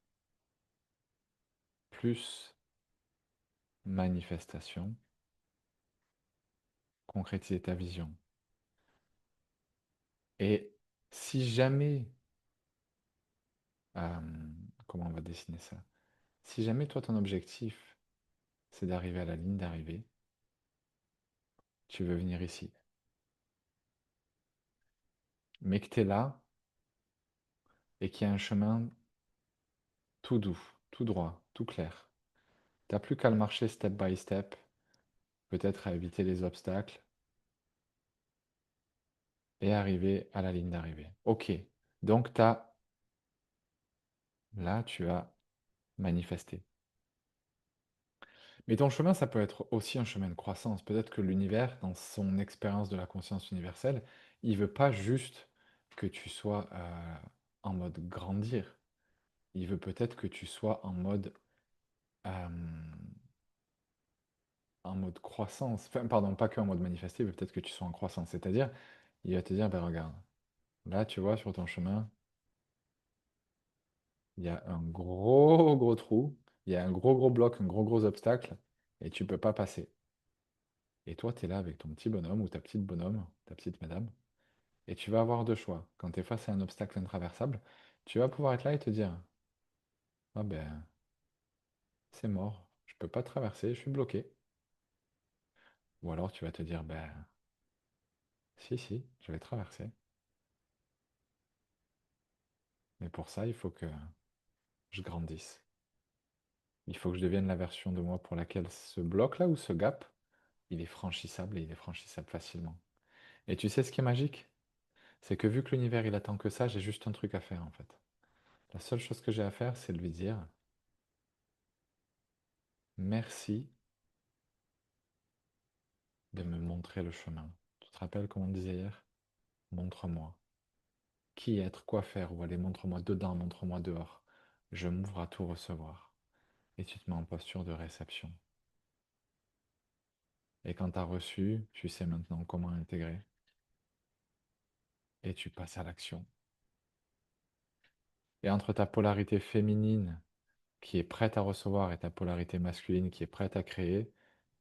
plus manifestation, concrétiser ta vision. Et si jamais, euh, comment on va dessiner ça? Si jamais toi, ton objectif, c'est d'arriver à la ligne d'arrivée, tu veux venir ici, mais que tu es là et qu'il y a un chemin tout doux, tout droit, tout clair. T'as plus qu'à le marcher step by step, peut-être à éviter les obstacles et arriver à la ligne d'arrivée. Ok, donc là, tu as manifesté. Mais ton chemin, ça peut être aussi un chemin de croissance. Peut-être que l'univers, dans son expérience de la conscience universelle, il veut pas juste que tu sois en mode grandir. Il veut peut-être que tu sois euh, en mode croissance. Enfin, pardon, pas que en mode manifester, mais peut-être que tu sois en croissance. C'est-à-dire, il va te dire, ben regarde, là, tu vois, sur ton chemin, il y a un gros, gros trou, il y a un gros, gros bloc, un gros, gros obstacle, et tu peux pas passer. Et toi, tu es là avec ton petit bonhomme ou ta petite bonhomme, ta petite madame, et tu vas avoir deux choix. Quand tu es face à un obstacle intraversable, tu vas pouvoir être là et te dire, ah ben, c'est mort, je peux pas traverser, je suis bloqué. Ou alors tu vas te dire, ben, si, si, je vais traverser. Mais pour ça, il faut que je grandisse. Il faut que je devienne la version de moi pour laquelle ce bloc-là ou ce gap, il est franchissable et il est franchissable facilement. Et tu sais ce qui est magique? C'est que vu que l'univers il attend que ça, j'ai juste un truc à faire en fait. La seule chose que j'ai à faire, c'est de lui dire merci de me montrer le chemin. Tu te rappelles comme on disait hier? Montre-moi. Qui être, quoi faire, ou aller montre-moi dedans, montre-moi dehors. Je m'ouvre à tout recevoir. Et tu te mets en posture de réception. Et quand tu as reçu, tu sais maintenant comment intégrer. Et tu passes à l'action. Et entre ta polarité féminine qui est prête à recevoir et ta polarité masculine qui est prête à créer,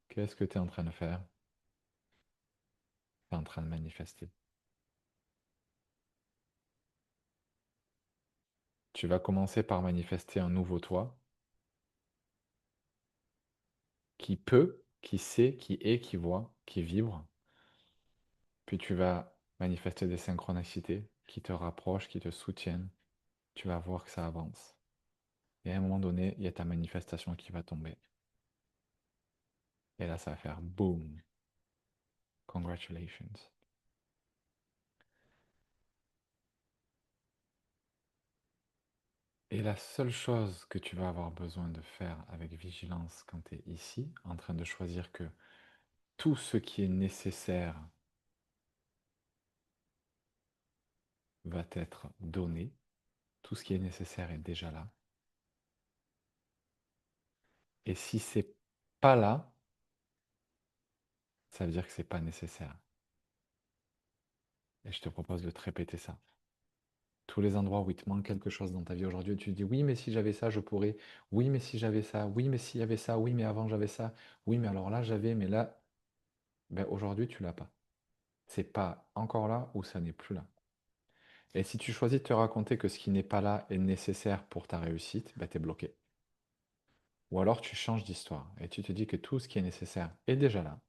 qu'est-ce que tu es en train de faire? Tu es en train de manifester. Tu vas commencer par manifester un nouveau toi qui peut, qui sait, qui est, qui voit, qui vibre. Puis tu vas manifester des synchronicités qui te rapprochent, qui te soutiennent. Tu vas voir que ça avance. Et à un moment donné, il y a ta manifestation qui va tomber. Et là, ça va faire boom. Congratulations. Et la seule chose que tu vas avoir besoin de faire avec vigilance quand tu es ici, en train de choisir que tout ce qui est nécessaire va être donné, tout ce qui est nécessaire est déjà là. Et si c'est pas là, ça veut dire que c'est pas nécessaire. Et je te propose de te répéter ça. Tous les endroits où il te manque quelque chose dans ta vie aujourd'hui, tu te dis oui, mais si j'avais ça, je pourrais. Oui, mais si j'avais ça. Oui, mais s'il y avait ça. Oui, mais avant j'avais ça. Oui, mais alors là j'avais, mais là, ben, aujourd'hui tu l'as pas. C'est pas encore là ou ça n'est plus là. Et si tu choisis de te raconter que ce qui n'est pas là est nécessaire pour ta réussite, ben, tu es bloqué. Ou alors tu changes d'histoire et tu te dis que tout ce qui est nécessaire est déjà là.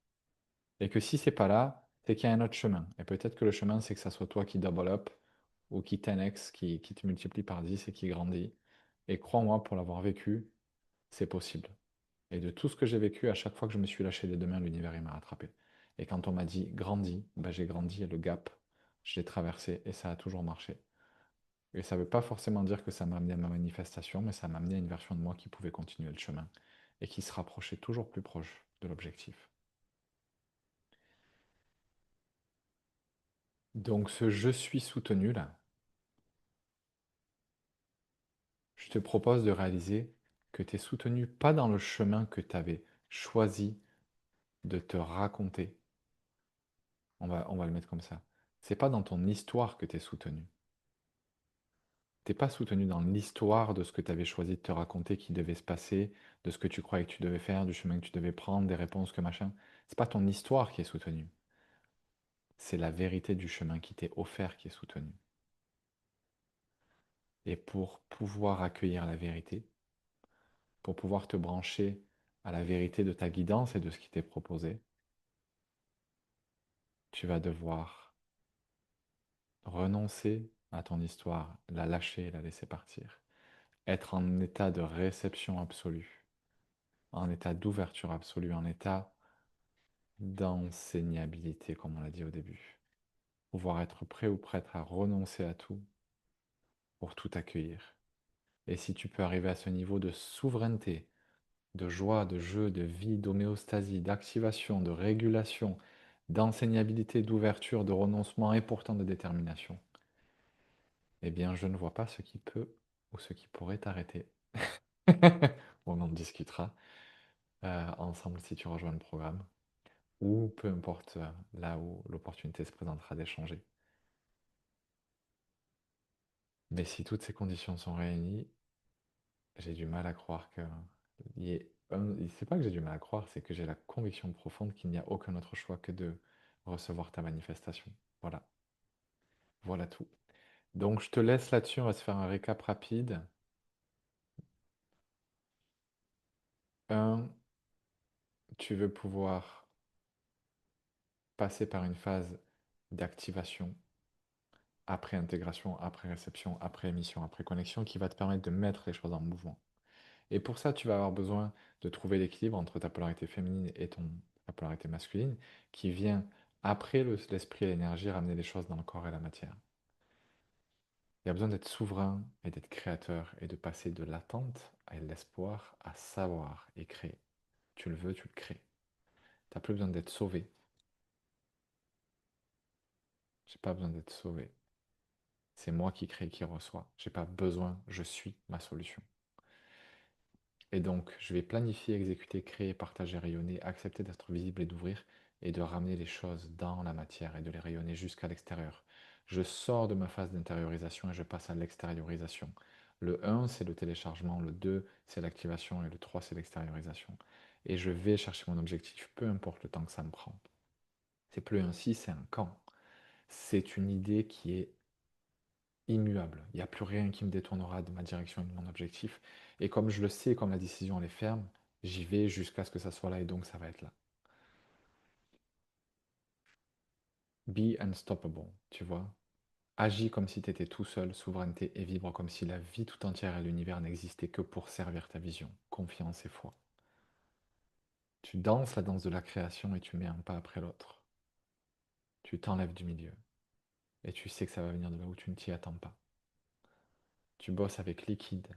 Et que si c'est pas là, c'est qu'il y a un autre chemin. Et peut-être que le chemin, c'est que ça soit toi qui double up ou qui 10x, qui te multiplie par 10 et qui grandit. Et crois-moi, pour l'avoir vécu, c'est possible. Et de tout ce que j'ai vécu, à chaque fois que je me suis lâché des deux mains, l'univers il m'a rattrapé. Et quand on m'a dit grandis, ben, j'ai grandi et le gap, je l'ai traversé et ça a toujours marché. Et ça ne veut pas forcément dire que ça m'a amené à ma manifestation, mais ça m'a amené à une version de moi qui pouvait continuer le chemin et qui se rapprochait toujours plus proche de l'objectif. Donc ce je suis soutenu là, je te propose de réaliser que tu es soutenu pas dans le chemin que tu avais choisi de te raconter. On va le mettre comme ça. C'est pas dans ton histoire que tu es soutenu. T'es pas soutenu dans l'histoire de ce que tu avais choisi de te raconter qui devait se passer, de ce que tu croyais que tu devais faire, du chemin que tu devais prendre, des réponses que machin. C'est pas ton histoire qui est soutenue. C'est la vérité du chemin qui t'est offert qui est soutenue. Et pour pouvoir accueillir la vérité, pour pouvoir te brancher à la vérité de ta guidance et de ce qui t'est proposé, tu vas devoir renoncer à ton histoire, la lâcher, la laisser partir, être en état de réception absolue, en état d'ouverture absolue, en état d'enseignabilité, comme on l'a dit au début. Pouvoir être prêt ou prête à renoncer à tout pour tout accueillir. Et si tu peux arriver à ce niveau de souveraineté, de joie, de jeu, de vie, d'homéostasie, d'activation, de régulation, d'enseignabilité, d'ouverture, de renoncement et pourtant de détermination, eh bien je ne vois pas ce qui peut ou ce qui pourrait t'arrêter. On en discutera ensemble si tu rejoins le programme, ou peu importe là où l'opportunité se présentera d'échanger. Mais si toutes ces conditions sont réunies, j'ai du mal à croire que... C'est pas que j'ai du mal à croire, c'est que j'ai la conviction profonde qu'il n'y a aucun autre choix que de recevoir ta manifestation. Voilà, voilà tout. Donc je te laisse là-dessus, on va se faire un récap rapide. Un, tu veux pouvoir passer par une phase d'activation après intégration, après réception, après émission, après connexion, qui va te permettre de mettre les choses en mouvement. Et pour ça, tu vas avoir besoin de trouver l'équilibre entre ta polarité féminine et ta polarité masculine, qui vient après l'esprit et l'énergie ramener les choses dans le corps et la matière. Il y a besoin d'être souverain et d'être créateur et de passer de l'attente à l'espoir à savoir et créer. Tu le veux, tu le crées. Tu n'as plus besoin d'être sauvé. J'ai pas besoin d'être sauvé. C'est moi qui crée, qui reçoit. J'ai pas besoin, je suis ma solution. Et donc, je vais planifier, exécuter, créer, partager, rayonner, accepter d'être visible et d'ouvrir et de ramener les choses dans la matière et de les rayonner jusqu'à l'extérieur. Je sors de ma phase d'intériorisation et je passe à l'extériorisation. Le 1, c'est le téléchargement, le 2, c'est l'activation et le 3, c'est l'extériorisation. Et je vais chercher mon objectif, peu importe le temps que ça me prend. C'est plus un si, c'est un quand. C'est une idée qui est immuable. Il n'y a plus rien qui me détournera de ma direction et de mon objectif. Et comme je le sais, comme la décision elle est ferme, j'y vais jusqu'à ce que ça soit là et donc ça va être là. Be unstoppable, tu vois. Agis comme si tu étais tout seul, souveraineté et vibre comme si la vie tout entière et l'univers n'existaient que pour servir ta vision. Confiance et foi. Tu danses la danse de la création et tu mets un pas après l'autre. Tu t'enlèves du milieu. Et tu sais que ça va venir de là où tu ne t'y attends pas. Tu bosses avec liquide,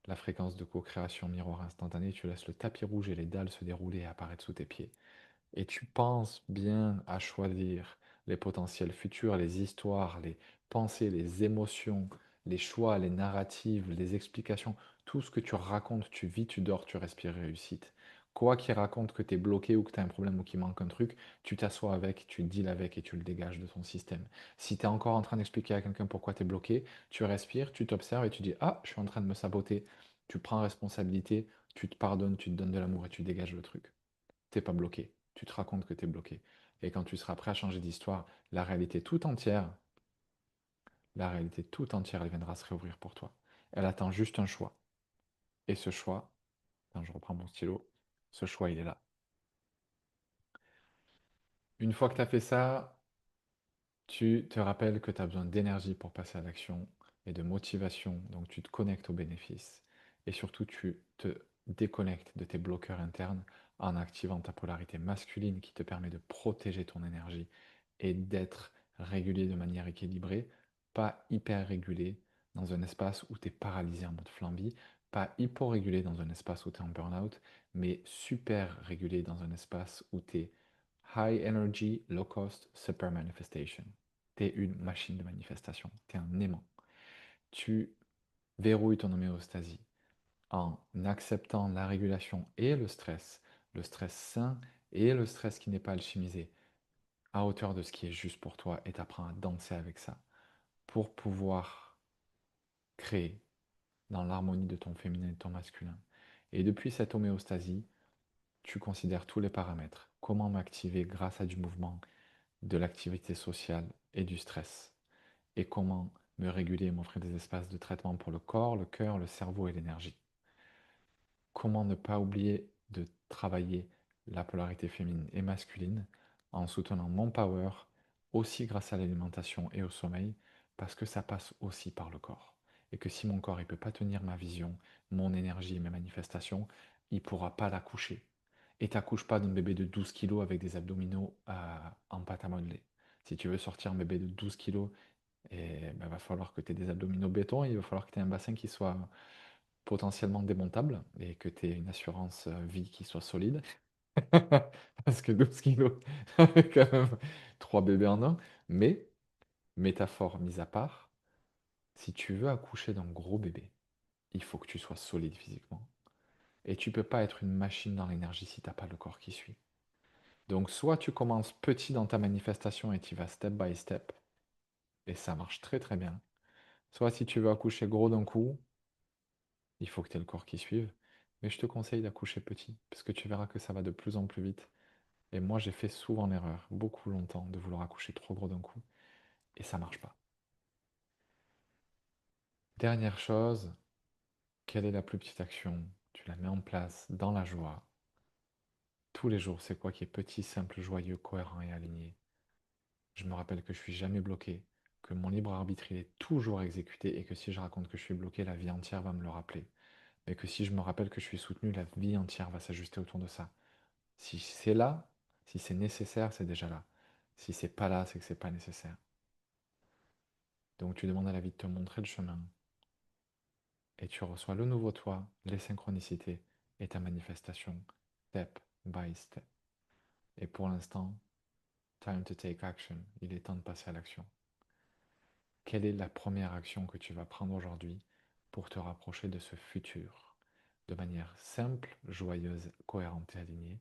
la fréquence de co-création miroir instantanée, tu laisses le tapis rouge et les dalles se dérouler et apparaître sous tes pieds. Et tu penses bien à choisir les potentiels futurs, les histoires, les pensées, les émotions, les choix, les narratives, les explications, tout ce que tu racontes, tu vis, tu dors, tu respires réussite. Quoi qu'il raconte que tu es bloqué ou que tu as un problème ou qu'il manque un truc, tu t'assois avec, tu deals avec et tu le dégages de ton système. Si tu es encore en train d'expliquer à quelqu'un pourquoi tu es bloqué, tu respires, tu t'observes et tu dis: ah, je suis en train de me saboter. Tu prends responsabilité, tu te pardonnes, tu te donnes de l'amour et tu dégages le truc. T'es pas bloqué. Tu te racontes que tu es bloqué. Et quand tu seras prêt à changer d'histoire, la réalité tout entière, elle viendra se réouvrir pour toi. Elle attend juste un choix. Et ce choix, quand je reprends mon stylo, ce choix, il est là. Une fois que tu as fait ça, tu te rappelles que tu as besoin d'énergie pour passer à l'action et de motivation, donc tu te connectes aux bénéfices. Et surtout, tu te déconnectes de tes bloqueurs internes en activant ta polarité masculine qui te permet de protéger ton énergie et d'être régulier de manière équilibrée, pas hyper régulé dans un espace où tu es paralysé en mode flamby, pas hypo-régulé dans un espace où tu es en burn-out, mais super régulé dans un espace où tu es high energy, low cost, super manifestation. Tu es une machine de manifestation, tu es un aimant. Tu verrouilles ton homéostasie en acceptant la régulation et le stress sain et le stress qui n'est pas alchimisé, à hauteur de ce qui est juste pour toi et t'apprends à danser avec ça pour pouvoir créer dans l'harmonie de ton féminin et de ton masculin. Et depuis cette homéostasie, tu considères tous les paramètres. Comment m'activer grâce à du mouvement, de l'activité sociale et du stress. Et comment me réguler et m'offrir des espaces de traitement pour le corps, le cœur, le cerveau et l'énergie. Comment ne pas oublier de travailler la polarité féminine et masculine en soutenant mon power aussi grâce à l'alimentation et au sommeil parce que ça passe aussi par le corps. Et que si mon corps ne peut pas tenir ma vision, mon énergie et mes manifestations, il ne pourra pas l'accoucher. Et t'accouches pas d'un bébé de 12 kilos avec des abdominaux en pâte à modeler. Si tu veux sortir un bébé de 12 kilos, il va falloir que tu aies des abdominaux béton et il va falloir que tu aies un bassin qui soit potentiellement démontable et que tu aies une assurance vie qui soit solide. Parce que 12 kilos, c'est quand même 3 bébés en un. Mais, métaphore mise à part, si tu veux accoucher d'un gros bébé, il faut que tu sois solide physiquement. Et tu peux pas être une machine dans l'énergie si tu n'as pas le corps qui suit. Donc soit tu commences petit dans ta manifestation et tu vas step by step, et ça marche très très bien. Soit si tu veux accoucher gros d'un coup, il faut que tu aies le corps qui suive. Mais je te conseille d'accoucher petit, parce que tu verras que ça va de plus en plus vite. Et moi, j'ai fait souvent l'erreur, beaucoup longtemps, de vouloir accoucher trop gros d'un coup. Et ça marche pas. Dernière chose, quelle est la plus petite action? Tu la mets en place dans la joie. Tous les jours, c'est quoi qui est petit, simple, joyeux, cohérent et aligné? Je me rappelle que je suis jamais bloqué, que mon libre arbitre il est toujours exécuté et que si je raconte que je suis bloqué, la vie entière va me le rappeler. Mais que si je me rappelle que je suis soutenu, la vie entière va s'ajuster autour de ça. Si c'est là, si c'est nécessaire, c'est déjà là. Si c'est pas là, c'est que c'est pas nécessaire. Donc tu demandes à la vie de te montrer le chemin et tu reçois le nouveau toi, les synchronicités et ta manifestation, step by step. Et pour l'instant, time to take action. Il est temps de passer à l'action. Quelle est la première action que tu vas prendre aujourd'hui pour te rapprocher de ce futur de manière simple, joyeuse, cohérente et alignée?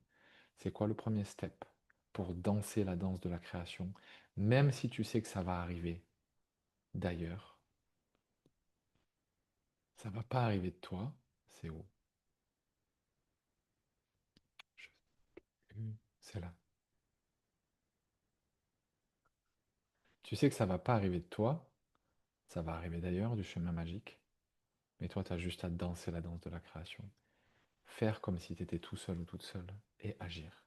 C'est quoi le premier step pour danser la danse de la création, même si tu sais que ça va arriver d'ailleurs? Ça va pas arriver de toi, c'est où? C'est là. Tu sais que ça va pas arriver de toi, ça va arriver d'ailleurs, du chemin magique, mais toi, tu as juste à danser la danse de la création. Faire comme si tu étais tout seul ou toute seule et agir.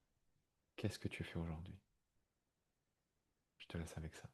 Qu'est-ce que tu fais aujourd'hui? Je te laisse avec ça.